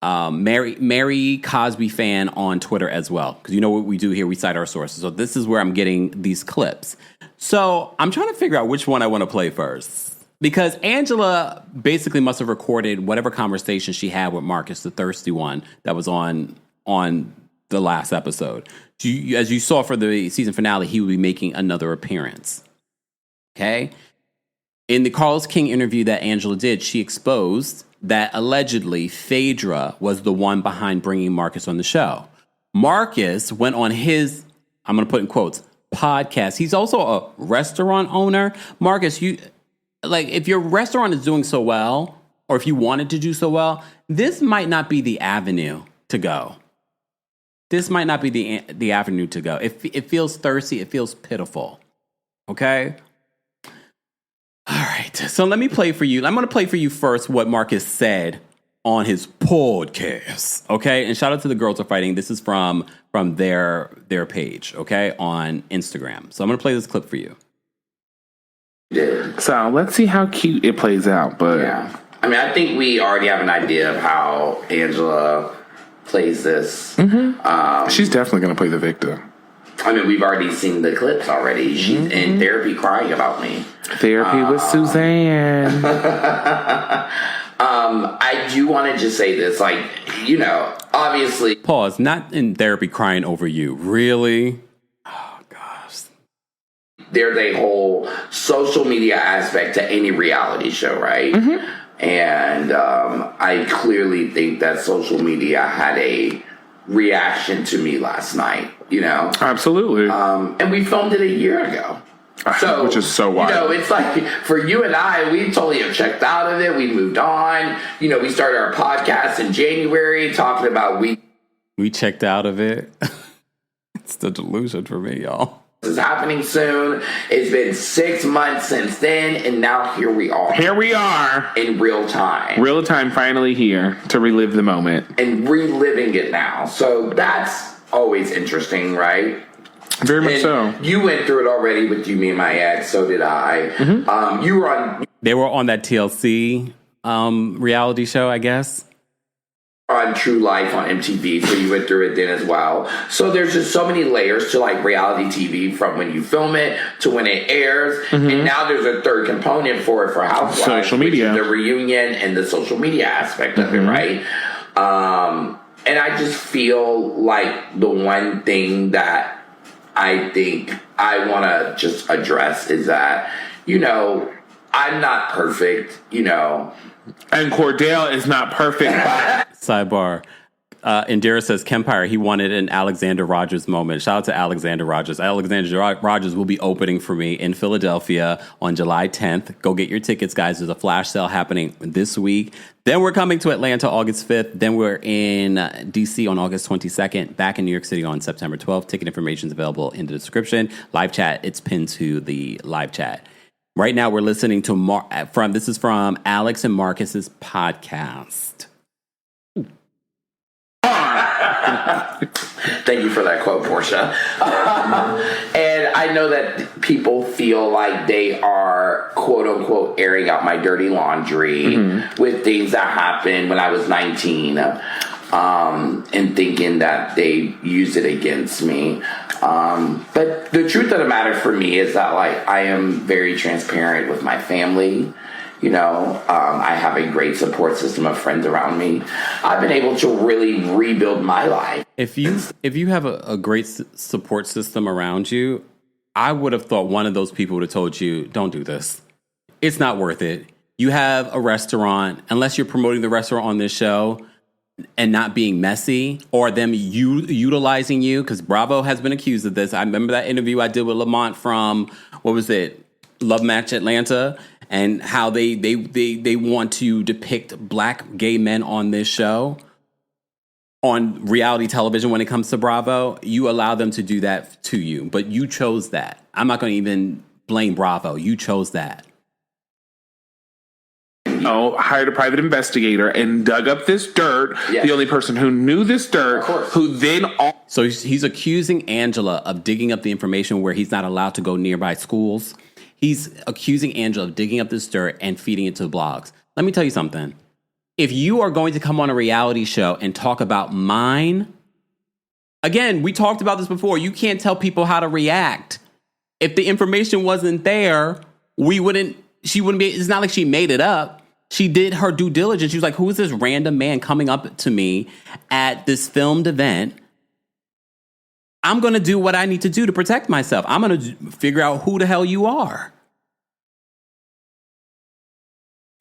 Mary Cosby fan on Twitter as well. Because you know what we do here, we cite our sources. So this is where I'm getting these clips. So I'm trying to figure out which one I want to play first. Because Angela basically must have recorded whatever conversation she had with Marcus, the thirsty one that was on the last episode. As you saw for the season finale, he will be making another appearance. Okay? In the Carlos King interview that Angela did, she exposed that allegedly Phaedra was the one behind bringing Marcus on the show. Marcus went on his, I'm going to put in quotes, podcast. He's also a restaurant owner. Marcus, if your restaurant is doing so well, or if you wanted to do so well, this might not be the avenue to go. This might not be the avenue to go. It feels thirsty. It feels pitiful. Okay? All right. So let me play for you. I'm going to play for you first what Marcus said on his podcast. Okay? And shout out to the Girls Are Fighting. This is from their page, okay, on Instagram. So I'm going to play this clip for you. So let's see how cute it plays out. But yeah. I mean, I think we already have an idea of how Angela plays this. Mm-hmm. She's definitely going to play the victim. I mean, we've already seen the clips already. She's in therapy crying about me. Therapy with Suzanne. I do want to just say this, obviously. Pause. Not in therapy crying over you. Really? Oh, gosh. There's a whole social media aspect to any reality show, right? Mm-hmm. And I clearly think that social media had a reaction to me last night, Absolutely. And we filmed it a year ago. So, which is so wild. It's like for you and I, we totally have checked out of it. We moved on. We started our podcast in January talking about we checked out of it. It's the delusion for me, y'all. This is happening soon. It's been 6 months since then, and now here we are. Here we are. In real time. Real time finally here to relive the moment. And reliving it now. So that's always interesting, right? Very much so. You went through it already with You, Me, and My Ex. So did I. Mm-hmm. They were on that TLC reality show, I guess. On True Life on MTV, so you went through it then as well. So there's just so many layers to like reality TV, from when you film it to when it airs, and now there's a third component for it for Housewives, social media, which is the reunion and the social media aspect of it, right? And I just feel like the one thing that I think I want to just address is that, you know, I'm not perfect, you know. And Cordell is not perfect. Sidebar. Indira says, Kempire, he wanted an Alexander Rogers moment. Shout out to Alexander Rogers. Alexander Rogers will be opening for me in Philadelphia on July 10th. Go get your tickets, guys. There's a flash sale happening this week. Then we're coming to Atlanta August 5th. Then we're in D.C. on August 22nd. Back in New York City on September 12th. Ticket information is available in the description. Live chat, it's pinned to the live chat. Right now, we're listening to this is from Alex and Marcus's podcast. Thank you for that quote, Porsha. And I know that people feel like they are, quote unquote, airing out my dirty laundry with things that happened when I was 19, and thinking that they use it against me. But the truth of the matter for me is that, like, I am very transparent with my family. You know, I have a great support system of friends around me. I've been able to really rebuild my life. If you have a great support system around you, I would have thought one of those people would have told you, don't do this. It's not worth it. You have a restaurant, unless you're promoting the restaurant on this show and not being messy, or them utilizing you, because Bravo has been accused of this. I remember that interview I did with Lamont from, what was it, Love Match Atlanta, and how they want to depict black gay men on this show, on reality television when it comes to Bravo. You allow them to do that to you, but you chose that. I'm not going to even blame Bravo. You chose that. Hired a private investigator and dug up this dirt. Yes. The only person who knew this dirt, who then... So he's accusing Angela of digging up the information where he's not allowed to go nearby schools. He's accusing Angela of digging up this dirt and feeding it to the blogs. Let me tell you something. If you are going to come on a reality show and talk about mine, again, we talked about this before. You can't tell people how to react. If the information wasn't there, she wouldn't be, it's not like she made it up. She did her due diligence. She was like, who is this random man coming up to me at this filmed event? I'm going to do what I need to do to protect myself. I'm going to figure out who the hell you are.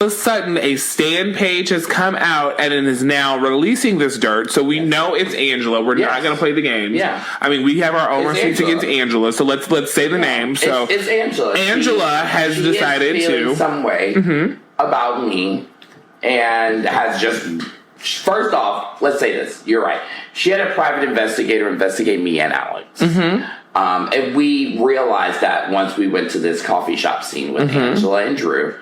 All of a sudden, a Stan page has come out and it is now releasing this dirt, so we know it's Angela. We're not going to play the games. Yeah. I mean, we have our own receipts against Angela, so let's say the name. So it's Angela. Angela has decided is feeling to some way about me, and has just, first off, let's say this. You're right. She had a private investigator investigate me and Alex. And we realized that once we went to this coffee shop scene with Angela and Drew.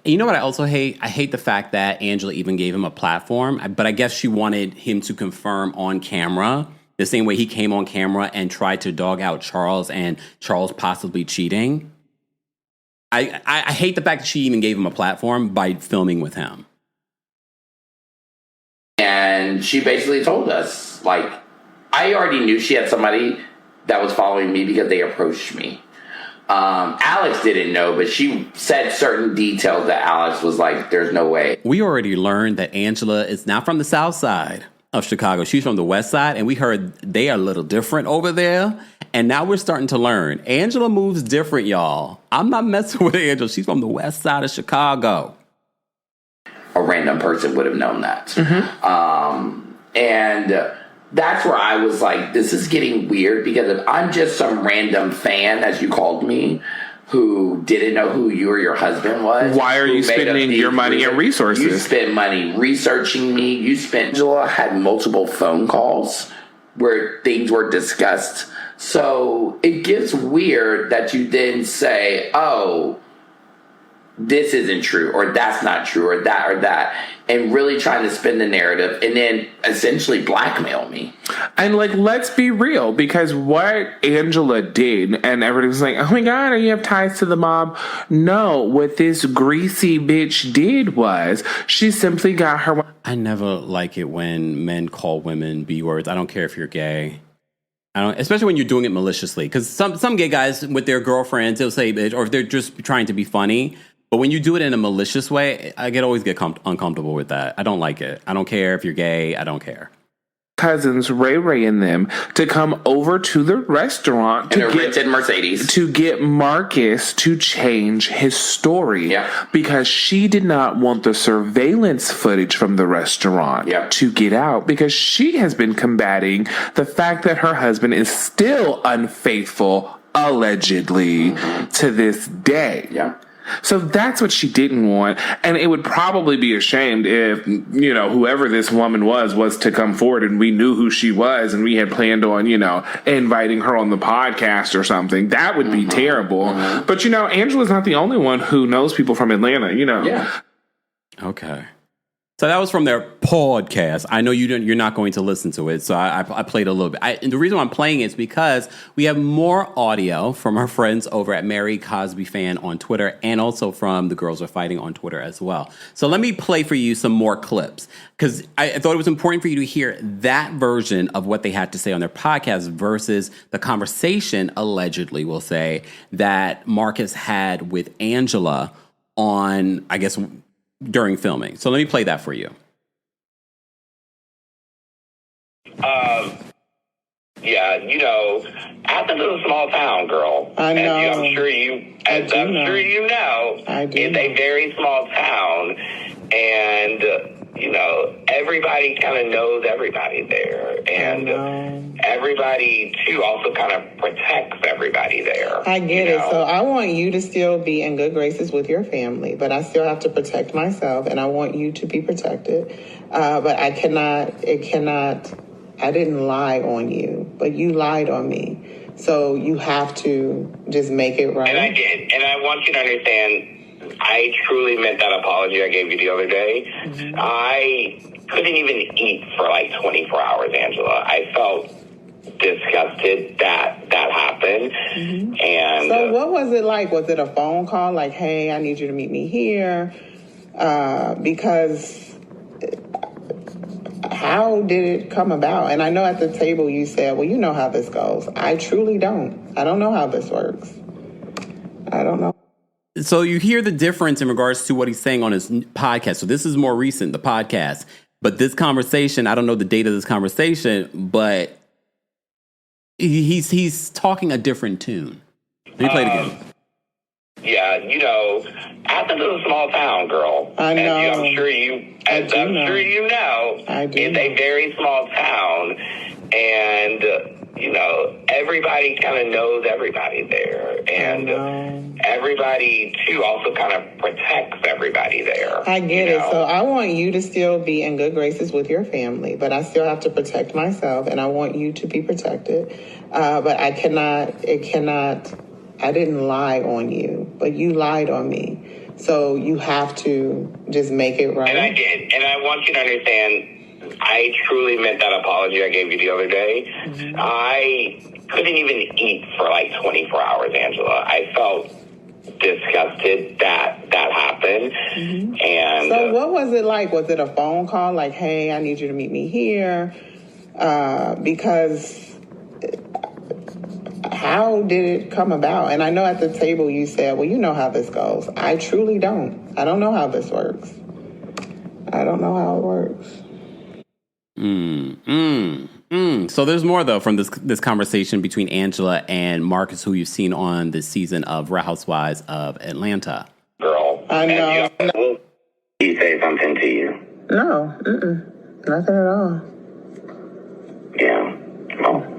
You know what I also hate? I hate the fact that Angela even gave him a platform, but I guess she wanted him to confirm on camera, the same way he came on camera and tried to dog out Charles and Charles possibly cheating. I hate the fact that she even gave him a platform by filming with him. And she basically told us, like, I already knew she had somebody that was following me because they approached me. Alex didn't know, but she said certain details that Alex was like, there's no way. We already learned that Angela is not from the south side of Chicago. She's from the west side, and we heard they are a little different over there. And now we're starting to learn. Angela moves different, y'all. I'm not messing with Angela. She's from the west side of Chicago. A random person would have known that. And that's where I was like, this is getting weird, because if I'm just some random fan, as you called me, who didn't know who you or your husband was. Why are you spending your money and resources? You spent money researching me. Angela had multiple phone calls where things were discussed. So it gets weird that you then say, oh, this isn't true, or that's not true, or that, and really trying to spin the narrative and then essentially blackmail me. And like, let's be real, because what Angela did, and everybody's like, oh my God, you have ties to the mob. No, what this greasy bitch did was she simply got her. I never like it when men call women B words. I don't care if you're gay. I don't, especially when you're doing it maliciously, because some gay guys with their girlfriends, they'll say bitch, or if they're just trying to be funny. But when you do it in a malicious way, I always get uncomfortable with that. I don't like it. I don't care if you're gay. I don't care. Cousins, Ray and them, to come over to the restaurant in a rented Mercedes to get Marcus to change his story. Yeah. Because she did not want the surveillance footage from the restaurant to get out, because she has been combating the fact that her husband is still unfaithful, allegedly, to this day. Yeah. So that's what she didn't want. And it would probably be ashamed if, you know, whoever this woman was to come forward and we knew who she was and we had planned on, you know, inviting her on the podcast or something. That would be terrible. But, you know, Angela's not the only one who knows people from Atlanta, you know. Yeah. Okay. So that was from their podcast. I know you're not going to listen to it, so I played a little bit. And the reason why I'm playing it is because we have more audio from our friends over at Mary Cosby Fan on Twitter, and also from The Girls Are Fighting on Twitter as well. So let me play for you some more clips, because I thought it was important for you to hear that version of what they had to say on their podcast versus the conversation, allegedly, we'll say, that Marcus had with Angela on, I guess, during filming. So let me play that for you. Yeah, you know, Athens is a small town, girl. I know. And I'm sure you know. I do. It's a very small town, and you know, everybody kind of knows everybody there, and everybody too also kind of protects everybody there. I get it. So I want you to still be in good graces with your family, but I still have to protect myself, and I want you to be protected. But I didn't lie on you, but you lied on me. So you have to just make it right. And I did. And I want you to understand, I truly meant that apology I gave you the other day. I couldn't even eat for like 24 hours, Angela. I felt disgusted that happened. And so what was it like? Was it a phone call like, hey, I need you to meet me here? Because how did it come about? And I know at the table you said, well, you know how this goes. I truly don't. I don't know how this works. I don't know. So you hear the difference in regards to what he's saying on his podcast. So this is more recent, the podcast. But this conversation, I don't know the date of this conversation, but he's talking a different tune. Let me play it again. Yeah, you know, Athens is a small town, girl. I know. And I'm sure you know. I do. It's a very small town, and you know, everybody kind of knows everybody there, and everybody too also kind of protects everybody there. I get it. So I want you to still be in good graces with your family, but I still have to protect myself, and I want you to be protected. But I didn't lie on you, but you lied on me. So you have to just make it right. And I did. And I want you to understand, I truly meant that apology I gave you the other day. I couldn't even eat for like 24 hours, Angela. I felt disgusted that happened. And so what was it like? Was it a phone call like, hey, I need you to meet me here? Because how did it come about? And I know at the table you said, well, you know how this goes. I truly don't. I don't know how this works. I don't know how it works. So there's more, though, from this conversation between Angela and Marcus, who you've seen on this season of Real Housewives of Atlanta. Girl. I know. Will he say something to you? No. Nothing at all. Yeah. Well.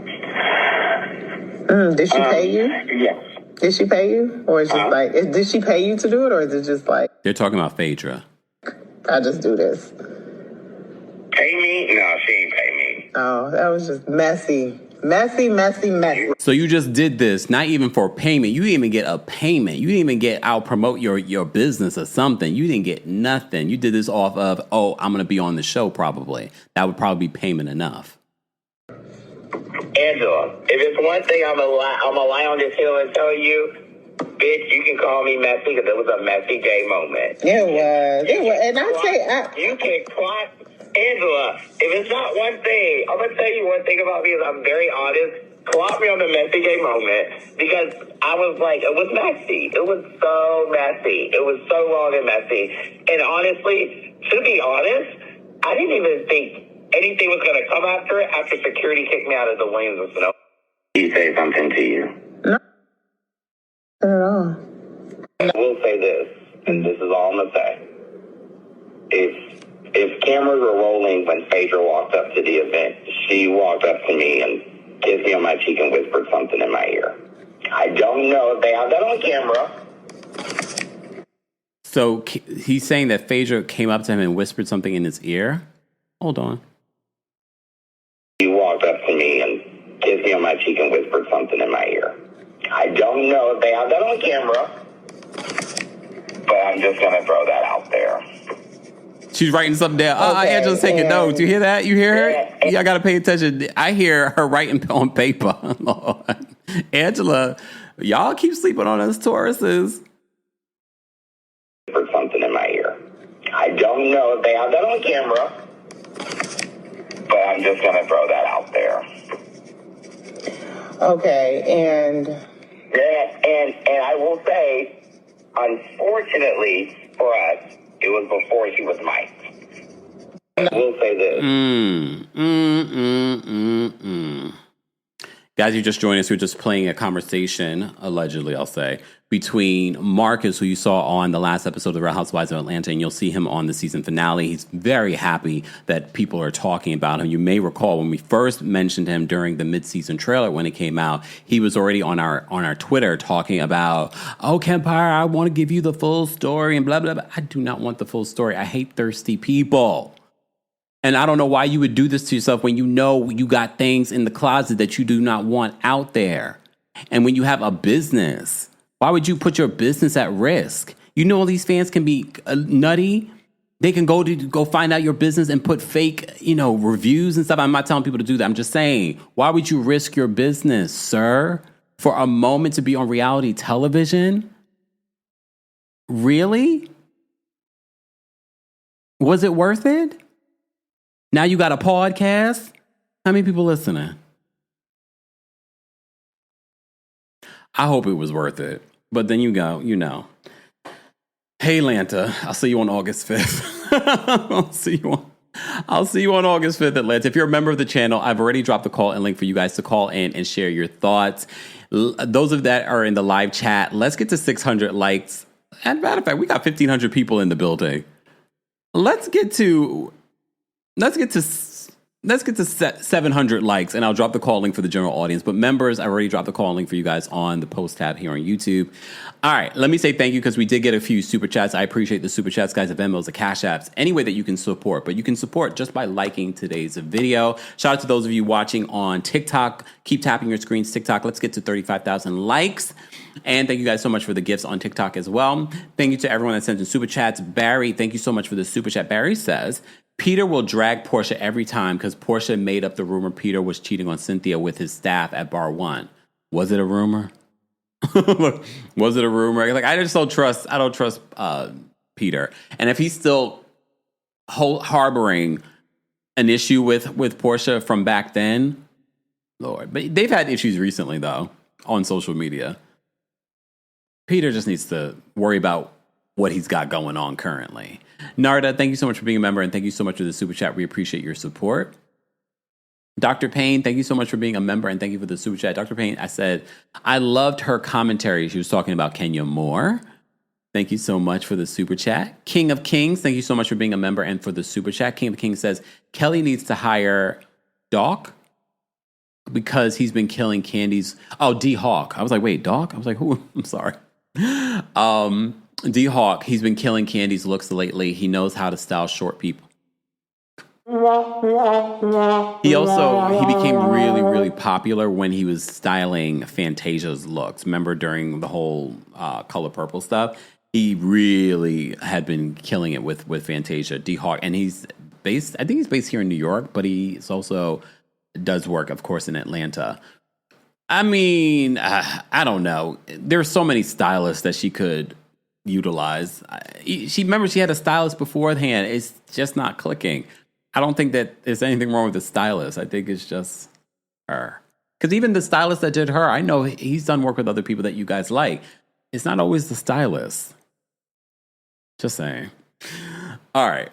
Did she pay you? Yes. Did she pay you? Or is it just like, did she pay you to do it? Or is it just like... They're talking about Phaedra. I just do this. Pay me? No, she ain't pay me. Oh, that was just messy. Messy, messy, messy. So you just did this, not even for payment. You didn't even get a payment. You didn't even get, I'll promote your business or something. You didn't get nothing. You did this off of, oh, I'm going to be on the show probably. That would probably be payment enough. Angela, if it's one thing I'm going to lie on this hill and tell you, bitch, you can call me messy because it was a messy day moment. It was. And you can clock. Angela, if it's not one thing, I'm going to tell you one thing about me is I'm very honest. Clock me on the messy gay moment because I was like, it was messy. It was so messy. It was so long and messy. And honestly, to be honest, I didn't even think anything was going to come after it after security kicked me out of the Williams and Snow. He say something to you? No. Not at all. I will say this, and this is all I'm going to say. If cameras were rolling when Phaedra walked up to the event, she walked up to me and kissed me on my cheek and whispered something in my ear. I don't know if they have that on camera. So he's saying that Phaedra came up to him and whispered something in his ear? Hold on. She walked up to me and kissed me on my cheek and whispered something in my ear. I don't know if they have that on camera, but I'm just going to throw that out there. She's writing something down. Okay, Angela's taking notes. You hear that? You hear her? Y'all got to pay attention. I hear her writing on paper. Lord. Angela, y'all keep sleeping on us Tauruses. For something in my ear. I don't know if they have that on camera, but I'm just going to throw that out there. Okay, and I will say, unfortunately for us, it was before she was mic'd. I will say this. Guys, you just joined us. We're just playing a conversation, allegedly, I'll say, between Marcus, who you saw on the last episode of The Real Housewives of Atlanta, and you'll see him on the season finale. He's very happy that people are talking about him. You may recall when we first mentioned him during the mid-season trailer when it came out, he was already on our Twitter talking about, oh, Kempire, I want to give you the full story and blah, blah, blah. I do not want the full story. I hate thirsty people. And I don't know why you would do this to yourself when you know you got things in the closet that you do not want out there. And when you have a business, why would you put your business at risk? You know, all these fans can be nutty. They can go find out your business and put fake, reviews and stuff. I'm not telling people to do that. I'm just saying, why would you risk your business, sir, for a moment to be on reality television? Really? Was it worth it? Now you got a podcast? How many people listening? I hope it was worth it. But then you go, Hey, Atlanta, I'll see you on August 5th. I'll see you on August 5th, Atlanta. If you're a member of the channel, I've already dropped the call and link for you guys to call in and share your thoughts. Those of that are in the live chat, let's get to 600 likes. And matter of fact, we got 1,500 people in the building. Let's get to 700 likes, and I'll drop the call link for the general audience. But members, I already dropped the call link for you guys on the post tab here on YouTube. All right, let me say thank you because we did get a few super chats. I appreciate the super chats, guys, the VENMOs, the Cash Apps, any way that you can support. But you can support just by liking today's video. Shout out to those of you watching on TikTok. Keep tapping your screens, TikTok. Let's get to 35,000 likes. And thank you guys so much for the gifts on TikTok as well. Thank you to everyone that sent in super chats. Barry, thank you so much for the super chat. Barry says, Peter will drag Porsha every time because Porsha made up the rumor Peter was cheating on Cynthia with his staff at Bar 1. Was it a rumor? Was it a rumor? Like, I don't trust Peter. And if he's still harboring an issue with Porsha from back then, Lord. But they've had issues recently, though, on social media. Peter just needs to worry about what he's got going on currently. Narda, thank you so much for being a member, and thank you so much for the super chat. We appreciate your support. Dr. Payne, thank you so much for being a member, and thank you for the super chat. Dr. Payne, I said, I loved her commentary. She was talking about Kenya Moore. Thank you so much for the super chat. King of Kings, thank you so much for being a member and for the super chat. King of Kings says, Kelly needs to hire Doc because he's been killing Kandi's... Oh, D-Hawk. I was like, wait, Doc? I was like, who? I'm sorry. D-Hawk, he's been killing Kandi's looks lately. He knows how to style short people. He became really, really popular when he was styling Fantasia's looks. Remember during the whole Color Purple stuff? He really had been killing it with Fantasia. D-Hawk, and I think he's based here in New York, but he's also does work, of course, in Atlanta. I mean, I don't know. There's so many stylists that she could utilize. She had a stylist beforehand. It's just not clicking. I don't think that there's anything wrong with the stylist. I think it's just her. Because even the stylist that did her, I know he's done work with other people that you guys like. It's not always the stylist. Just saying. All right.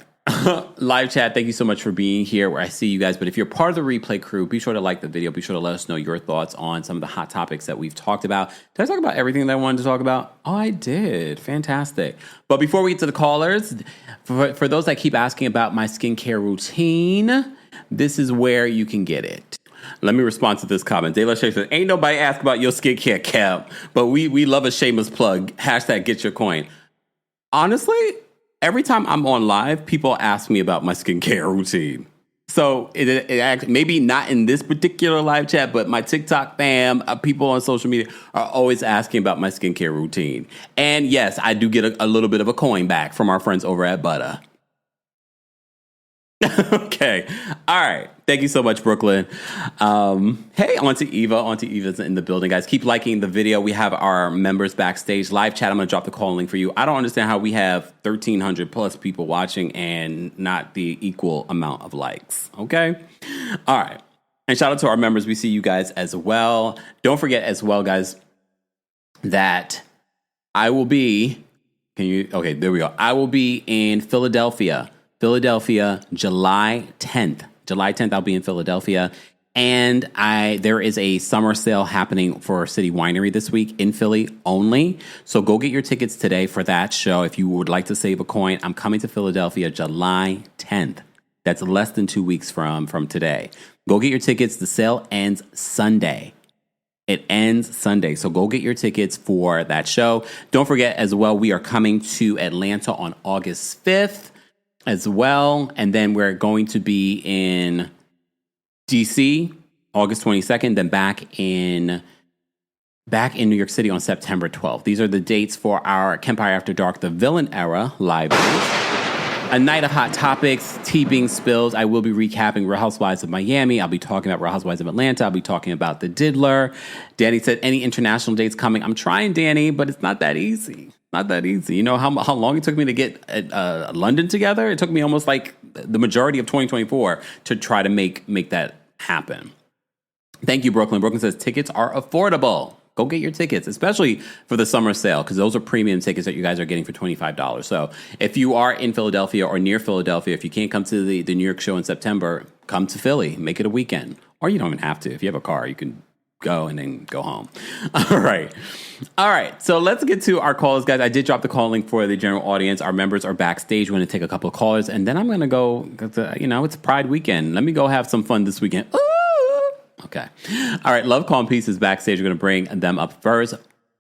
Live chat, thank you so much for being here where I see you guys. But if you're part of the replay crew, be sure to like the video. Be sure to let us know your thoughts on some of the hot topics that we've talked about. Did I talk about everything that I wanted to talk about? Oh, I did. Fantastic. But before we get to the callers, for those that keep asking about my skincare routine, this is where you can get it. Let me respond to this comment. De La Shay says, ain't nobody ask about your skincare, Cap, but we love a shameless plug. Hashtag get your coin. Honestly, every time I'm on live, people ask me about my skincare routine. So it actually, maybe not in this particular live chat, but my TikTok fam, people on social media are always asking about my skincare routine. And yes, I do get a little bit of a coin back from our friends over at Butter. Okay. All right. Thank you so much, Brooklyn. Hey, Auntie Eva. Auntie Eva's in the building, guys. Keep liking the video. We have our members backstage live chat. I'm going to drop the call link for you. I don't understand how we have 1,300 plus people watching and not the equal amount of likes. Okay. All right. And shout out to our members. We see you guys as well. Don't forget as well, guys, that I will be, okay, there we go. I will be in Philadelphia, July 10th. July 10th, I'll be in Philadelphia. And there is a summer sale happening for City Winery this week in Philly only. So go get your tickets today for that show. If you would like to save a coin, I'm coming to Philadelphia July 10th. That's less than 2 weeks from today. Go get your tickets. The sale ends Sunday. It ends Sunday. So go get your tickets for that show. Don't forget as well, we are coming to Atlanta on August 5th. As well. And then we're going to be in DC August 22nd, then back in New York City on September 12th. These are the dates for our Kempire After Dark, the Villain Era live. A night of hot topics, tea being spilled. I will be recapping Real Housewives of Miami. I'll be talking about Real Housewives of Atlanta. I'll be talking about The Diddler. Danny said, any international dates coming? I'm trying, Danny, but it's not that easy. Not that easy. You know how long it took me to get London together? It took me almost like the majority of 2024 to try to make that happen. Thank you, Brooklyn. Brooklyn says tickets are affordable. Go get your tickets, especially for the summer sale, because those are premium tickets that you guys are getting for $25. So if you are in Philadelphia or near Philadelphia, if you can't come to the New York show in September, come to Philly. Make it a weekend. Or you don't even have to. If you have a car, you can go and then go home. All right. So let's get to our callers, guys. I did drop the call link for the general audience. Our members are backstage. We're going to take a couple of callers, and then I'm going to go, it's Pride weekend. Let me go have some fun this weekend. Ooh! Okay. All right. Love, Calm, Peace is backstage. We're going to bring them up first.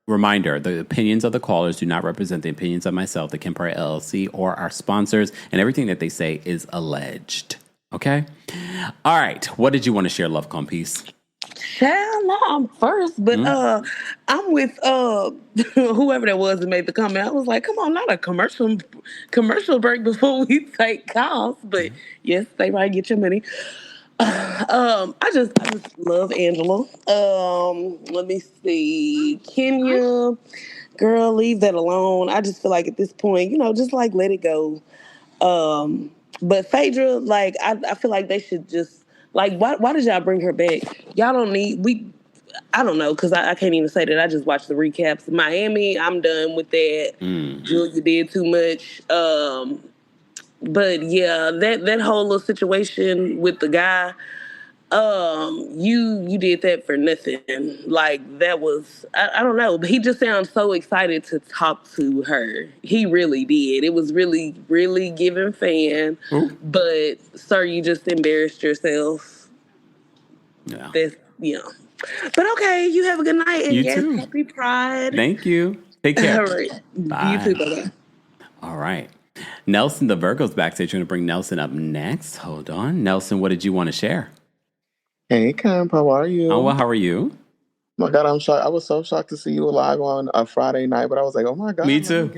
Reminder, the opinions of the callers do not represent the opinions of myself, the Kempire LLC, or our sponsors, and everything that they say is alleged. Okay? All right. What did you want to share, Love, Calm, Peace? Child, no, I'm first, but I'm with whoever that was that made the comment. I was like, come on, not a commercial break before we take calls. But yes, they might get your money. I just love Angela. Let me see. Kenya, girl, leave that alone. I just feel like at this point, just like let it go. But Phaedra, like I feel like they should just why did y'all bring her back? Y'all don't need I don't know, because I can't even say that. I just watched the recaps. Miami, I'm done with that. Julia did too much. But yeah, that whole little situation with the guy, you did that for nothing. Like that was, I don't know, but he just sounds so excited to talk to her. He really did. It was really, really giving fan. Ooh. But sir, you just embarrassed yourself. Yeah. But okay, you have a good night. And yes, too. Happy Pride. Thank you. Take care. All right. Bye. You too, bye-bye. All right. Nelson, the Virgo's backstage. We're going to bring Nelson up next. Hold on. Nelson, what did you want to share? Hey, Camp, how are you? Oh, well, how are you? My God, I'm shocked. I was so shocked to see you live on a Friday night, but I was like, oh my God. Me too.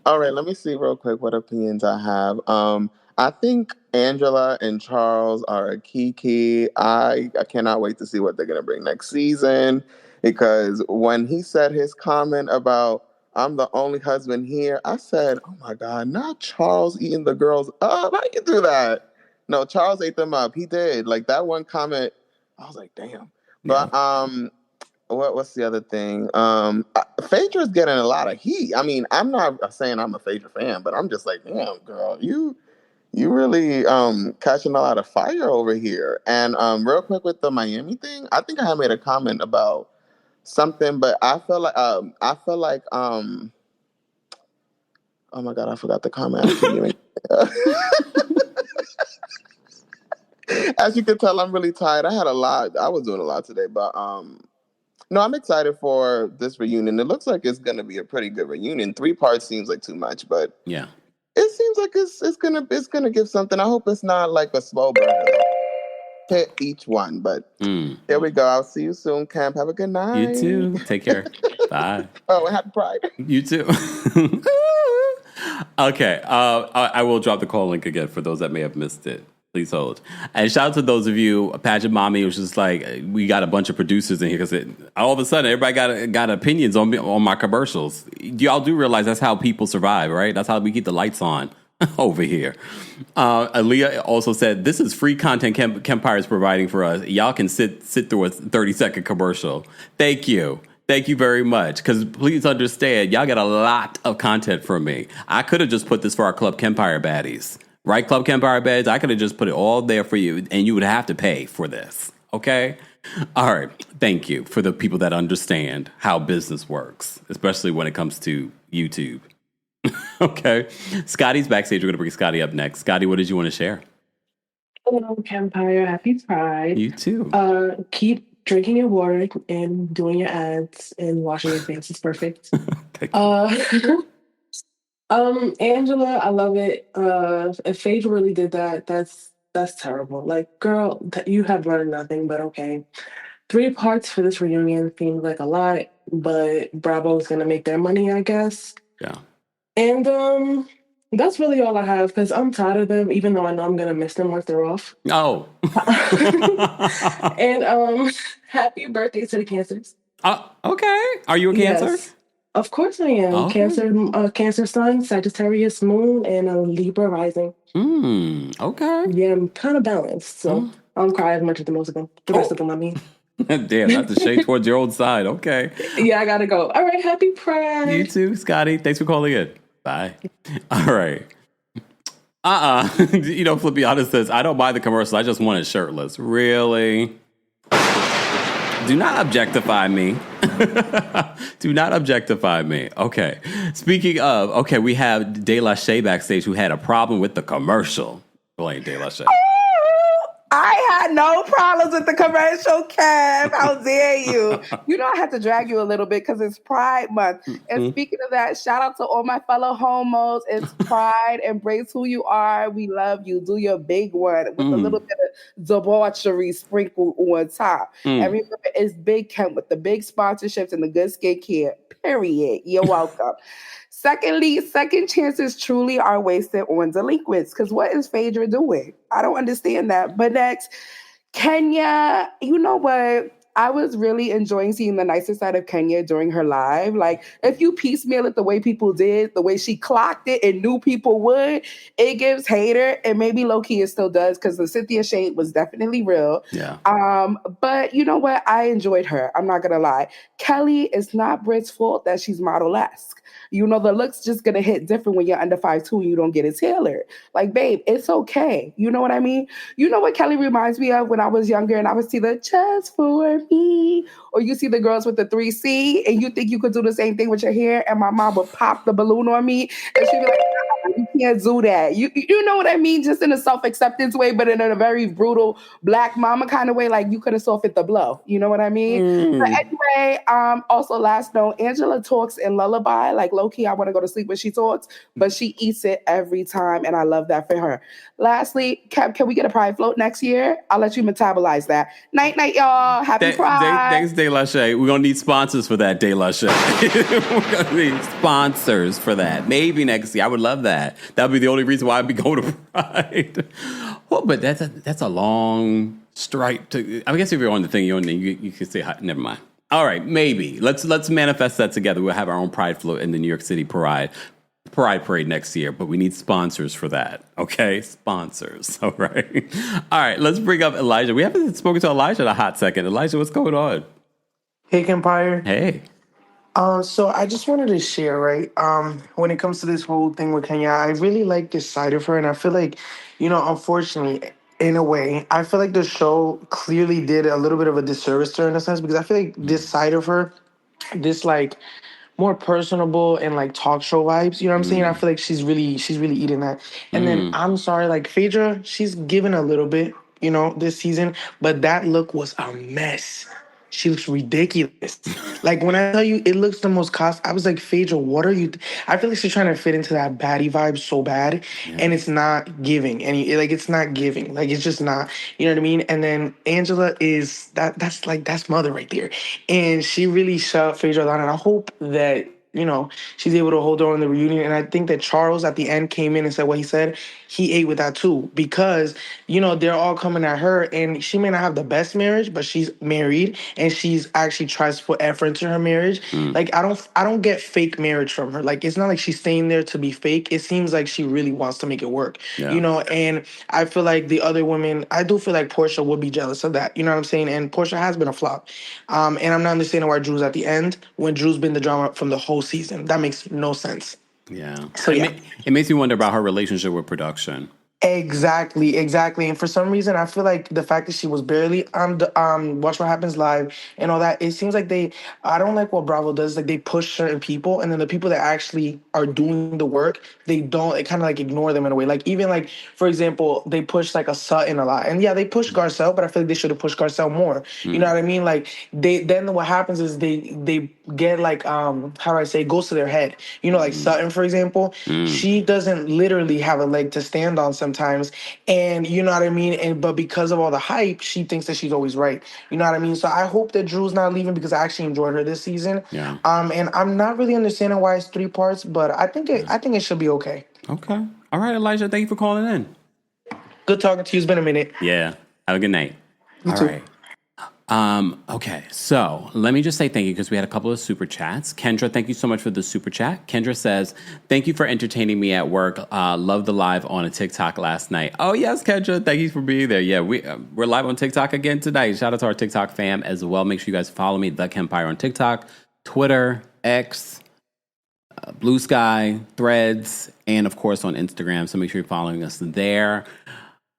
All right, let me see real quick what opinions I have. I think Angela and Charles are a key. I cannot wait to see what they're going to bring next season, because when he said his comment about I'm the only husband here, I said, oh my God, not Charles eating the girls up. How you do that? No, Charles ate them up. He did. Like that one comment, I was like, damn. But what's the other thing? Phaedra's getting a lot of heat. I mean, I'm not saying I'm a Phaedra fan, but I'm just like, damn, girl, you really catching a lot of fire over here. And real quick with the Miami thing, I think I had made a comment about something, but I feel like oh my God, I forgot the comment. As you can tell, I'm really tired. I was doing a lot today, but no, I'm excited for this reunion. It looks like it's gonna be a pretty good reunion. 3 parts seems like too much, but yeah, it seems like it's gonna give something. I hope it's not like a slow burn. Hit each one, but here we go. I'll see you soon, Camp. Have a good night. You too. Take care. Bye. Oh, and happy Pride. You too. Okay. I will drop the call link again for those that may have missed it. Please hold. And shout out to those of you, Pageant Mommy, was just like, we got a bunch of producers in here because all of a sudden everybody got opinions on my commercials. Y'all do realize that's how people survive, right? That's how we keep the lights on over here. Aaliyah also said, this is free content Kempire is providing for us. Y'all can sit through a 30-second commercial. Thank you. Thank you very much. Because please understand, y'all get a lot of content from me. I could have just put this for our Club Kempire baddies. Right, Club Kempire baddies? I could have just put it all there for you, and you would have to pay for this. Okay? All right. Thank you for the people that understand how business works, especially when it comes to YouTube. Okay. Scotty's backstage. We're going to bring Scotty up next. Scotty, what did you want to share? Hello, Kempire. Happy Pride. You too. Keep drinking your water and doing your ads and washing your face. It's perfect. Angela, I love it. If Phaedra really did that, that's terrible. Like, girl, you have learned nothing, but okay. 3 parts for this reunion seems like a lot, but Bravo's gonna make their money, I guess. Yeah. And that's really all I have, because I'm tired of them, even though I know I'm gonna miss them once they're off. Oh. And happy birthday to the Cancers. Okay. Are you a Cancer? Yes. Of course I am. Okay. Cancer sun, Sagittarius moon, and a Libra rising. Okay. Yeah, I'm kind of balanced, so I don't cry as much as the most of them. The rest of them, I mean. Damn, not to shade towards your own side. Okay. Yeah, I gotta go. All right, happy Pride. You too, Scotty. Thanks for calling in. Bye. All right. Flippy Honest says, I don't buy the commercial. I just want it shirtless. Really? Do not objectify me. Do not objectify me. Okay. Speaking of, we have De La Shea backstage who had a problem with the commercial. Blame De La Shea. I had no problems with the commercial, Kev. How dare you? You know I had to drag you a little bit because it's Pride Month. And speaking of that, shout out to all my fellow homos. It's Pride. Embrace who you are. We love you. Do your big one with a little bit of debauchery sprinkled on top. And remember, it's Big Kemp with the big sponsorships and the good skincare. Period. You're welcome. Secondly, second chances truly are wasted on delinquents, because what is Phaedra doing? I don't understand that. But next, Kenya, you know what? I was really enjoying seeing the nicer side of Kenya during her live. Like, if you piecemeal it the way people did, the way she clocked it and knew people would, it gives hater, and maybe low-key it still does, because the Cynthia shade was definitely real. Yeah. But you know what? I enjoyed her. I'm not going to lie. Kelly, it's not Britt's fault that she's model-esque. You know, the look's just going to hit different when you're under 5'2" and you don't get it tailored. Like, babe, it's okay. You know what I mean? You know what Kelly reminds me of when I was younger and I would see the just for or you see the girls with the 3C, and you think you could do the same thing with your hair, and my mom would pop the balloon on me, and she'd be like, "No, you can't do that." You know what I mean? Just in a self-acceptance way, but in a very brutal black mama kind of way, like you could have softened the blow. You know what I mean? But anyway, also last note, Angela talks in lullaby, like low-key, I want to go to sleep when she talks, but she eats it every time, and I love that for her. Lastly, can we get a pride float next year? I'll let you metabolize that. Night, y'all. Happy Pride. Thanks, De La Shea. We're going to need sponsors for that, De La Shea. We're going to need sponsors for that. Maybe next year. I would love that. That would be the only reason why I'd be going to Pride. Well, but that's a long stripe to... I guess if you're on the thing, you can say, never mind. All right, maybe. Let's manifest that together. We'll have our own Pride float in the New York City Pride Parade next year, but we need sponsors for that. Okay, sponsors. All right. All right, let's bring up Elijah. We haven't spoken to Elijah in a hot second. Elijah, what's going on? Hey, Kempire. Hey. So I just wanted to share, right? When it comes to this whole thing with Kenya, I really like this side of her, and I feel like, unfortunately, in a way, I feel like the show clearly did a little bit of a disservice to her in a sense, because I feel like this side of her, this like more personable and like talk show vibes, you know what I'm saying? I feel like she's really eating that. And then I'm sorry, like Phaedra, she's given a little bit, this season, but that look was a mess. She looks ridiculous. Like when I tell you it looks the most I was like, Phaedra, what are you? I feel like she's trying to fit into that baddie vibe so bad, and it's not giving. And it's not giving. Like it's just not. You know what I mean? And then Angela is that's mother right there, and she really shut Phaedra down. And I hope that she's able to hold her on the reunion. And I think that Charles at the end came in and said what he said. He ate with that too, because, they're all coming at her, and she may not have the best marriage, but she's married and she's actually tries to put effort into her marriage. Like, I don't get fake marriage from her. Like, it's not like she's staying there to be fake. It seems like she really wants to make it work, and I feel like the other women, I do feel like Porsha would be jealous of that. You know what I'm saying? And Porsha has been a flop. And I'm not understanding why Drew's at the end when Drew's been the drama from the whole season. That makes no sense. Yeah. So it makes me wonder about her relationship with production. Exactly. And for some reason, I feel like the fact that she was barely on the Watch What Happens Live and all that, it seems like I don't like what Bravo does. Like they push certain people, and then the people that actually are doing the work, they kind of like ignore them in a way. Like even like, for example, they push like a Sutton a lot, and they push Garcelle, but I feel like they should have pushed Garcelle more. You know what I mean? Like then what happens is they get like how do I say, goes to their head. Like Sutton, for example, she doesn't literally have a leg to stand on sometimes, and you know what I mean? But because of all the hype, she thinks that she's always right. You know what I mean? So I hope that Drew's not leaving, because I actually enjoyed her this season. Yeah. And I'm not really understanding why it's 3 parts, but I think it should be okay. Okay. All right, Elijah, thank you for calling in. Good talking to you. It's been a minute. Yeah. Have a good night. You all too. Right. Okay, so let me just say thank you, because we had a couple of super chats. Kendra, thank you so much for the super chat. Kendra says, thank you for entertaining me at work. Love the live on a TikTok last night. Oh, yes, Kendra, thank you for being there. Yeah, we're live on TikTok again tonight. Shout out to our TikTok fam as well. Make sure you guys follow me, TheKempire, on TikTok, Twitter, X, Blue Sky, Threads, and of course on Instagram. So make sure you're following us there.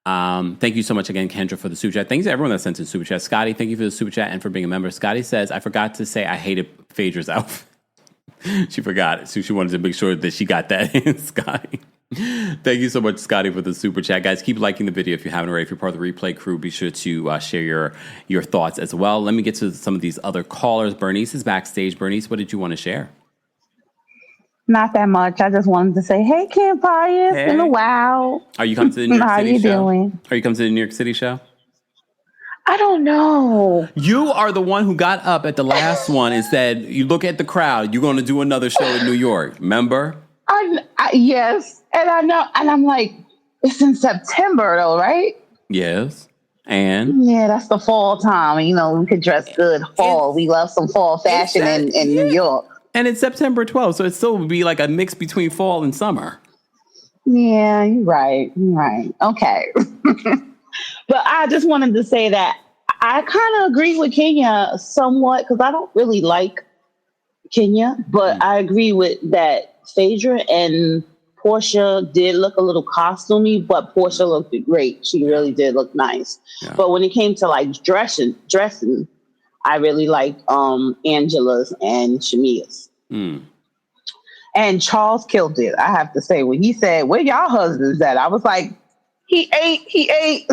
Thank you so much again, Kendra, for the super chat. Thanks to everyone that sent in super chat. Scotty, thank you for the super chat and for being a member. Scotty says, I forgot to say I hated Phaedra's outfit. She forgot it, so she wanted to make sure that she got that in, Scotty. Thank you so much, Scotty, for the super chat. Guys, keep liking the video if you haven't already. If you're part of the replay crew, be sure to share your thoughts as well. Let me get to some of these other callers. Bernice is backstage. Bernice, what did you want to share? Not that much. I just wanted to say, hey, Kempire, it's been a while. Are you coming to the New York How City you show? Doing? Are you coming to the New York City show? I don't know. You are the one who got up at the last one and said, you look at the crowd, you're going to do another show in New York. Remember? Yes. And I know. And I'm like, it's in September though, right? Yes. And? Yeah, that's the fall time. We could dress good fall. We love some fall fashion in New York. And it's September 12th, so it still would be like a mix between fall and summer. Yeah, you're right. Okay. But I just wanted to say that I kind of agree with Kenya somewhat, because I don't really like Kenya, but I agree with that Phaedra and Porsha did look a little costumey, but Porsha looked great. She really did look nice. Yeah. But when it came to like dressing, I really like Angela's and Shamia's. And Charles killed it, I have to say. When he said, "Where y'all husbands at?" I was like, he ate.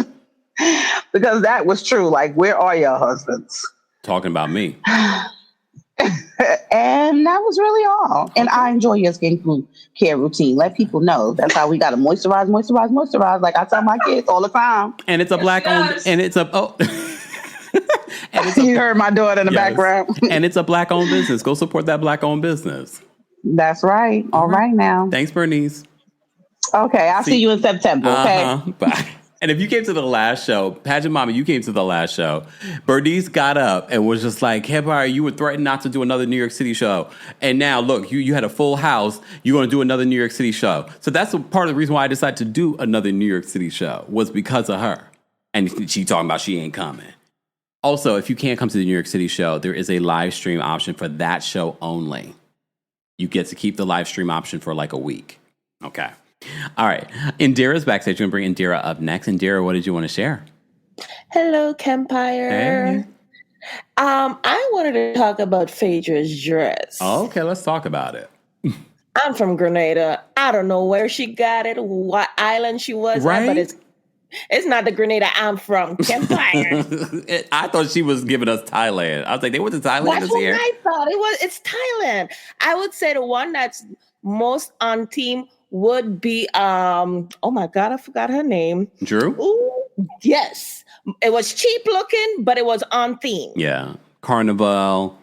Because that was true. Like, where are your husbands? Talking about me. And that was really all. Okay. And I enjoy your skincare routine. Let people know. That's how we got to moisturize. Like I tell my kids all the time. And it's a black owned, and it's a, you heard my daughter in the background. And it's a black owned business. Go support that black owned business. That's right. All right now. Thanks, Bernice. Okay. I'll see you in September. Okay. Bye. And if you came to the last show, Pageant Mama, you came to the last show. Bernice got up and was just like, Kempire, you were threatened not to do another New York City show. And now, look, you had a full house. You're going to do another New York City show. So that's part of the reason why I decided to do another New York City show was because of her. And she talking about she ain't coming. Also, if you can't come to the New York City show, there is a live stream option for that show only. You get to keep the live stream option for like a week. Okay. All right. Indira's backstage. We're going to bring Indira up next. Indira, what did you want to share? Hello, Kempire. Hey. I wanted to talk about Phaedra's dress. Oh, okay, let's talk about it. I'm from Grenada. I don't know where she got it, what island she was at, but it's not the Grenada I'm from, Kempire. I thought she was giving us Thailand. I was like, they went to Thailand this year? That's what I thought. It's Thailand. I would say the one that's most on team would be, oh my God, I forgot her name. Drew? Ooh, yes. It was cheap looking, but it was on theme. Yeah. Carnival.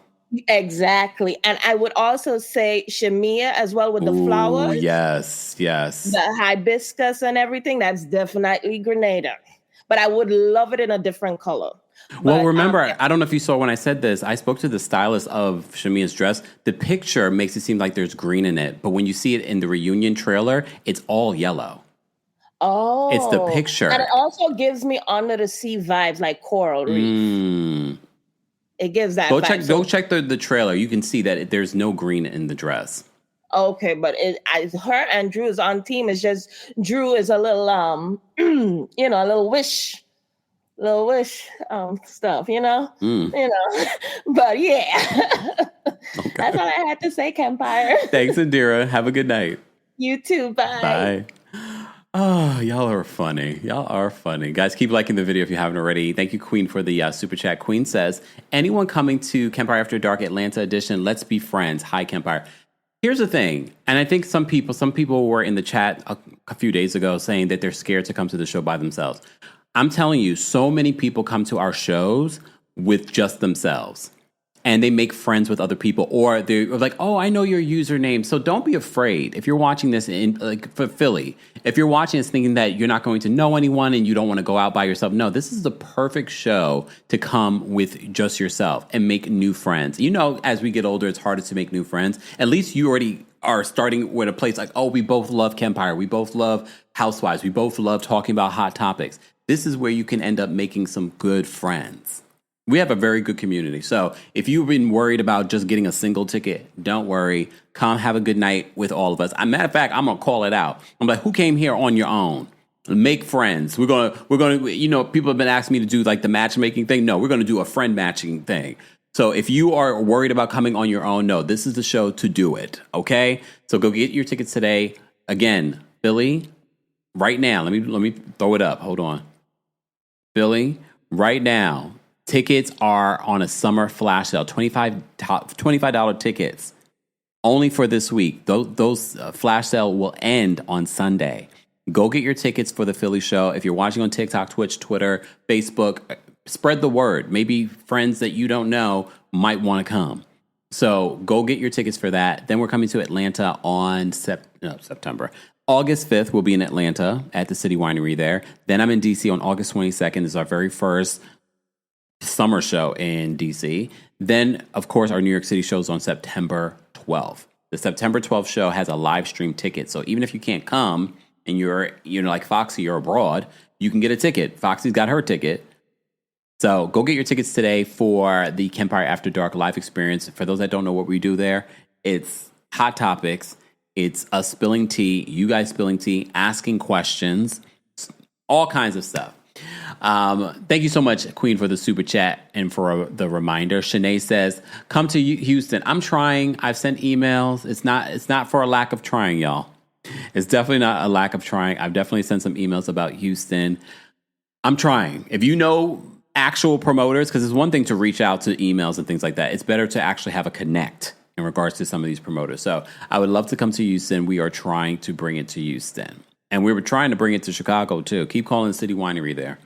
Exactly. And I would also say Shamia as well with the flowers. Yes. The hibiscus and everything. That's definitely Grenada. But I would love it in a different color. Well, remember, I don't know if you saw when I said this, I spoke to the stylist of Shamia's dress. The picture makes it seem like there's green in it, but when you see it in the reunion trailer, it's all yellow. Oh. It's the picture. And it also gives me under the sea vibes like coral reef. It gives that vibe. Go check the trailer. You can see that there's no green in the dress. Okay, but her and Drew's on team. Is just Drew is a little a little wish stuff, but yeah. Okay. That's all I had to say, Kempire. Thanks, Indira. Have a good night. You too. Bye. Oh, y'all are funny. Guys, keep liking the video if you haven't already. Thank you, Queen, for the super chat. Queen says, anyone coming to Kempire After Dark Atlanta edition, let's be friends. Hi, Kempire. Here's the thing, and I think some people were in the chat a few days ago saying that they're scared to come to the show by themselves. I'm telling you, so many people come to our shows with just themselves. And they make friends with other people, or they're like, "Oh, I know your username." So don't be afraid. If you're watching this for Philly, if you're watching this thinking that you're not going to know anyone and you don't want to go out by yourself, no, this is the perfect show to come with just yourself and make new friends. As we get older, it's harder to make new friends. At least you already are starting with a place like, oh, we both love Kempire, we both love Housewives, we both love talking about hot topics. This is where you can end up making some good friends. We have a very good community. So if you've been worried about just getting a single ticket, don't worry. Come have a good night with all of us. Matter of fact, I'm going to call it out. I'm like, who came here on your own? Make friends. We're going to, people have been asking me to do like the matchmaking thing. No, we're going to do a friend matching thing. So if you are worried about coming on your own, no, this is the show to do it. Okay. So go get your tickets today. Again, Billy, right now, let me throw it up. Hold on. Billy, right now. Tickets are on a summer flash sale, $25 tickets only for this week. Those flash sale will end on Sunday. Go get your tickets for the Philly show. If you're watching on TikTok, Twitch, Twitter, Facebook, spread the word. Maybe friends that you don't know might want to come. So go get your tickets for that. Then we're coming to Atlanta on September. August 5th, we'll be in Atlanta at the City Winery there. Then I'm in DC on August 22nd. This is our very first summer show in DC. Then, of course, our New York City show is on September 12th. The September 12th show has a live stream ticket. So even if you can't come and you're like Foxy, you're abroad, you can get a ticket. Foxy's got her ticket. So go get your tickets today for the Kempire After Dark live experience. For those that don't know what we do there, it's hot topics. It's us spilling tea, you guys spilling tea, asking questions, all kinds of stuff. Thank you so much, Queen, for the super chat and for the reminder. Shanae says, come to Houston. I'm trying. I've sent emails. It's not for a lack of trying, y'all. It's definitely not a lack of trying. I've definitely sent some emails about Houston. I'm trying. If you know actual promoters, because it's one thing to reach out to emails and things like that. It's better to actually have a connect in regards to some of these promoters. So I would love to come to Houston. We are trying to bring it to Houston. And we were trying to bring it to Chicago, too. Keep calling City Winery there.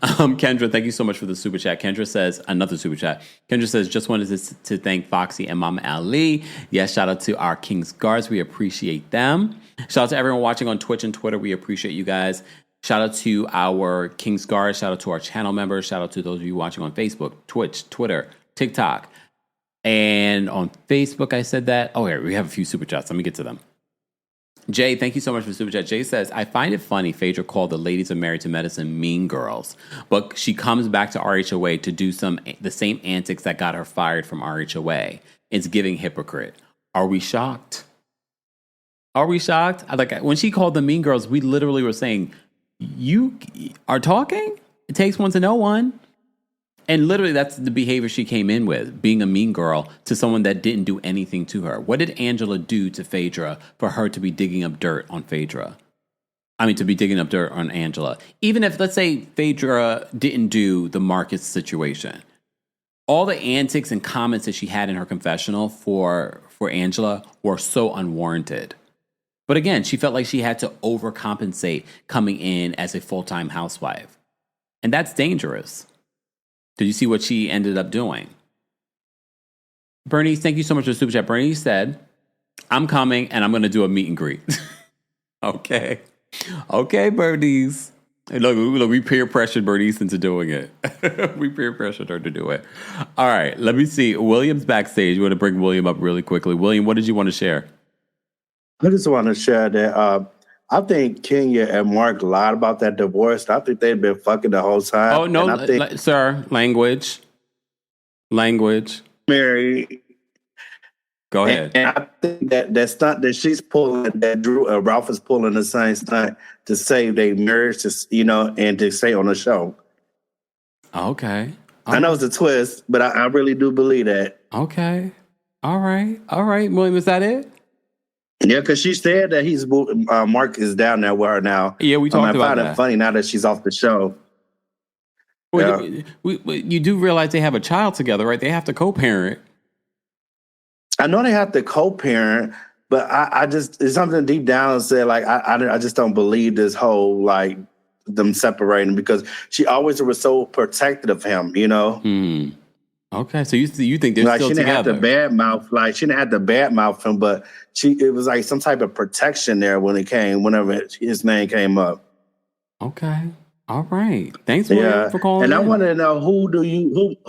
Kendra, thank you so much for the super chat. Kendra says, another super chat. Kendra says, just wanted to thank Foxy and Mama Ali. Yes, shout out to our King's Guards. We appreciate them. Shout out to everyone watching on Twitch and Twitter. We appreciate you guys. Shout out to our King's Guards. Shout out to our channel members. Shout out to those of you watching on Facebook, Twitch, Twitter, TikTok. And on Facebook, I said that. Oh, here, we have a few super chats. Let me get to them. Jay, thank you so much for the super chat. Jay says, I find it funny Phaedra called the ladies of Married to Medicine mean girls, but she comes back to RHOA to do the same antics that got her fired from RHOA. It's giving hypocrite. Are we shocked? Are we shocked? Like, when she called them mean girls, we literally were saying, you are talking? It takes one to know one. And literally, that's the behavior she came in with, being a mean girl to someone that didn't do anything to her. What did Angela do to Phaedra for her to be digging up dirt on Phaedra? I mean, to be digging up dirt on Angela. Even if, let's say, Phaedra didn't do the Marcus situation. All the antics and comments that she had in her confessional for Angela were so unwarranted. But again, she felt like she had to overcompensate coming in as a full-time housewife. And that's dangerous. Did you see what she ended up doing? Bernice, thank you so much for the super chat. Bernice said, I'm coming and I'm going to do a meet and greet. Okay. Okay, Bernice. And look, we peer pressured Bernice into doing it. We peer pressured her to do it. All right, let me see. William's backstage. You want to bring William up really quickly. William, what did you want to share? I just want to share that I think Kenya and Mark lied about that divorce. I think they've been fucking the whole time. Oh, no, sir. Language. Mary. Go ahead. And I think that stunt that she's pulling, that Ralph is pulling the same stunt to save their marriage, and to stay on the show. Okay. I know it's a twist, but I really do believe that. Okay. All right. William, is that it? Yeah, because she said that Mark is down there with her now. Yeah, we talked about that. I find it funny now that she's off the show. Well, you do realize they have a child together, right? They have to co-parent. I know they have to co-parent, but I just, it's something deep down that said, like, I just don't believe this whole, like, them separating, because she always was so protective of him, Okay, so you think they're still together? She didn't have to badmouth him, but it was like some type of protection there whenever his name came up. Okay, all right. Thanks for calling. And I want to know who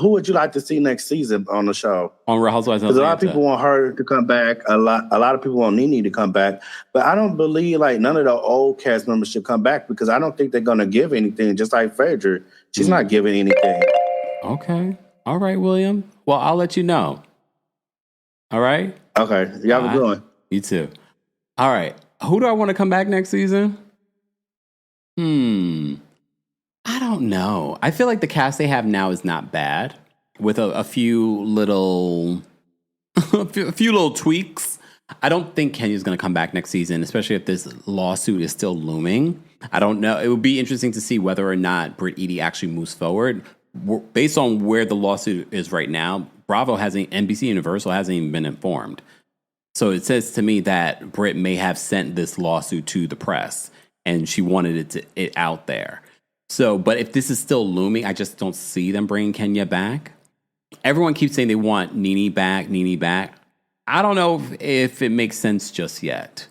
would you like to see next season on the show? On Real Housewives of Atlanta. Because a lot of people want her to come back. A lot of people want Nene to come back, but I don't believe like none of the old cast members should come back, because I don't think they're going to give anything. Just like Phaedra, she's not giving anything. Okay. All right, William. Well, I'll let you know. All right? Okay. Y'all have a good one. You too. All right. Who do I want to come back next season? I don't know. I feel like the cast they have now is not bad, with a few little tweaks. I don't think Kenya's going to come back next season, especially if this lawsuit is still looming. I don't know. It would be interesting to see whether or not Britt Eady actually moves forward. Based on where the lawsuit is right now, NBC Universal hasn't even been informed. So it says to me that Britt may have sent this lawsuit to the press and she wanted it out there. So, but if this is still looming, I just don't see them bringing Kenya back. Everyone keeps saying they want Nene back. I don't know if it makes sense just yet.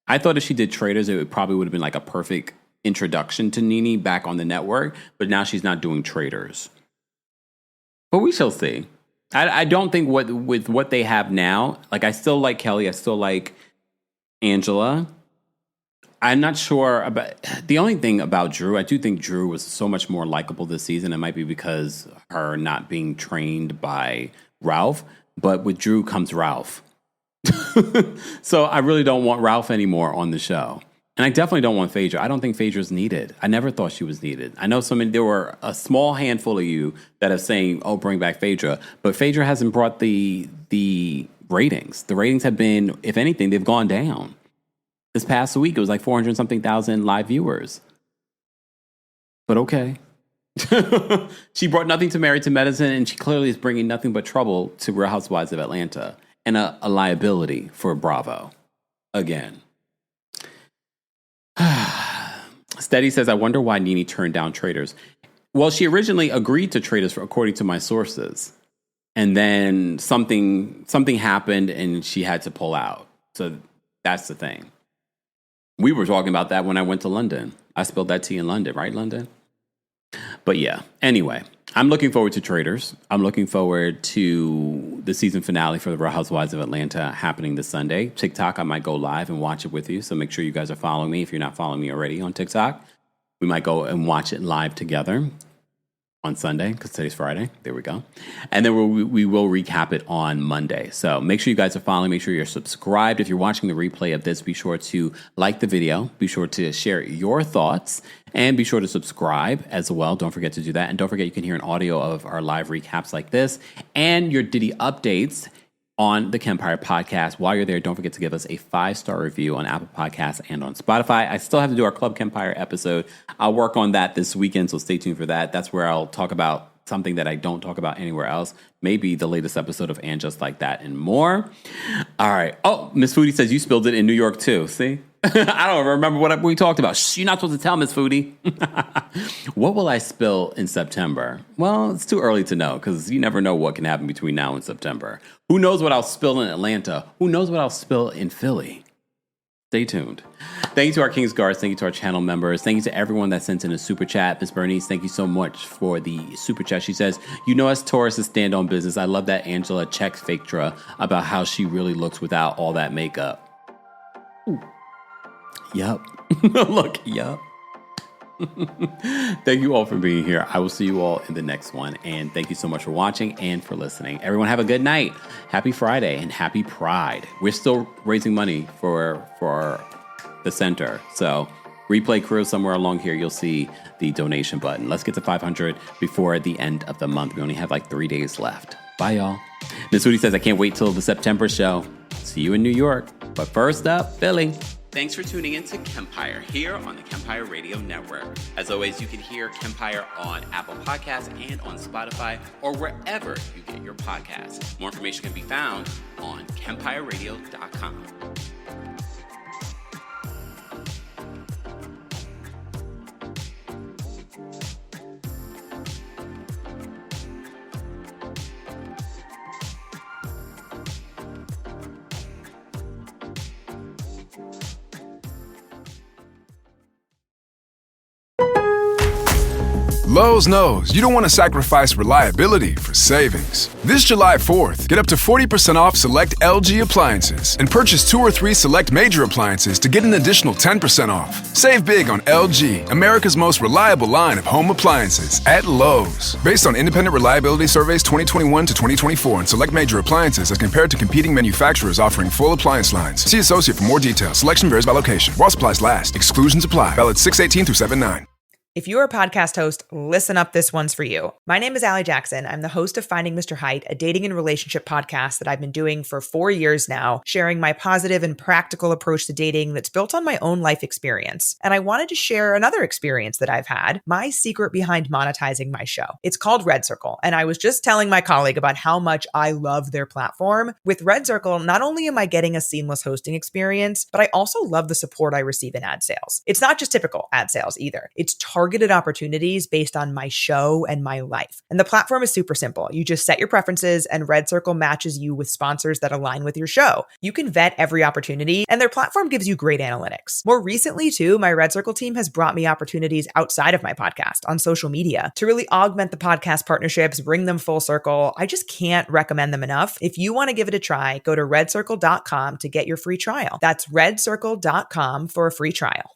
I thought if she did Traitors, it probably would have been like a perfect introduction to Nene back on the network, but now she's not doing Traitors. But we shall see. I don't think with what they have now, like I still like Kelly, I still like Angela. I'm not sure about the only thing about Drew. I do think Drew was so much more likable this season. It might be because her not being trained by Ralph, but with Drew comes Ralph. So I really don't want Ralph anymore on the show. And I definitely don't want Phaedra. I don't think Phaedra's needed. I never thought she was needed. I know there were a small handful of you that are saying, oh, bring back Phaedra. But Phaedra hasn't brought the ratings. The ratings have been, if anything, they've gone down. This past week, it was like 400-something thousand live viewers. But okay. She brought nothing to Married to Medicine, and she clearly is bringing nothing but trouble to Real Housewives of Atlanta and a liability for Bravo. Again. Steady says, I wonder why Nene turned down Traders. Well, she originally agreed to Traders, according to my sources. And then something happened and she had to pull out. So that's the thing. We were talking about that when I went to London. I spilled that tea in London, right, London? But yeah, anyway, I'm looking forward to Traders. I'm looking forward to the season finale for the Real Housewives of Atlanta happening this Sunday. TikTok, I might go live and watch it with you. So make sure you guys are following me. If you're not following me already on TikTok, we might go and watch it live together on Sunday, because today's Friday. There we go. And then we will recap it on Monday. So make sure you guys are following. Make sure you're subscribed. If you're watching the replay of this, be sure to like the video. Be sure to share your thoughts. And be sure to subscribe as well. Don't forget to do that. And don't forget, you can hear an audio of our live recaps like this and your Diddy updates on the Kempire podcast. While you're there, don't forget to give us a 5-star review on Apple Podcasts and on Spotify. I still have to do our Club Kempire episode. I'll work on that this weekend, so stay tuned for that. That's where I'll talk about something that I don't talk about anywhere else. Maybe the latest episode of And Just Like That and more. All right. Oh, Miss Foodie says you spilled it in New York too. See? I don't remember what we talked about. Shh, you're not supposed to tell, Miss Foodie. What will I spill in September? Well, it's too early to know, because you never know what can happen between now and September. Who knows what I'll spill in Atlanta? Who knows what I'll spill in Philly? Stay tuned. Thank you to our King's Guards. Thank you to our channel members. Thank you to everyone that sent in a super chat. Miss Bernice, thank you so much for the super chat. She says, you know us Tauruses stand on business. I love that Angela checks Phaedra about how she really looks without all that makeup. Ooh. Yup. Look, yup. Thank you all for being here. I will see you all in the next one. And thank you so much for watching and for listening. Everyone have a good night. Happy Friday and happy Pride. We're still raising money for the center. So replay crew, somewhere along here, you'll see the donation button. Let's get to 500 before the end of the month. We only have like 3 days left. Bye, y'all. Miss Woody says, I can't wait till the September show. See you in New York. But first up, Philly. Thanks for tuning in to Kempire here on the Kempire Radio Network. As always, you can hear Kempire on Apple Podcasts and on Spotify or wherever you get your podcasts. More information can be found on KempireRadio.com. Lowe's knows you don't want to sacrifice reliability for savings. This July 4th, get up to 40% off select LG appliances and purchase 2 or 3 select major appliances to get an additional 10% off. Save big on LG, America's most reliable line of home appliances at Lowe's. Based on independent reliability surveys 2021 to 2024 and select major appliances as compared to competing manufacturers offering full appliance lines. See associate for more details. Selection varies by location. While supplies last. Exclusions apply. Valid 6/18 through 7/9. If you're a podcast host, listen up, this one's for you. My name is Allie Jackson. I'm the host of Finding Mr. Height, a dating and relationship podcast that I've been doing for 4 years now, sharing my positive and practical approach to dating that's built on my own life experience. And I wanted to share another experience that I've had, my secret behind monetizing my show. It's called Red Circle, and I was just telling my colleague about how much I love their platform. With Red Circle, not only am I getting a seamless hosting experience, but I also love the support I receive in ad sales. It's not just typical ad sales either. It's targeted opportunities based on my show and my life. And the platform is super simple. You just set your preferences and Red Circle matches you with sponsors that align with your show. You can vet every opportunity and their platform gives you great analytics. More recently too, my Red Circle team has brought me opportunities outside of my podcast on social media to really augment the podcast partnerships, bring them full circle. I just can't recommend them enough. If you want to give it a try, go to redcircle.com to get your free trial. That's redcircle.com for a free trial.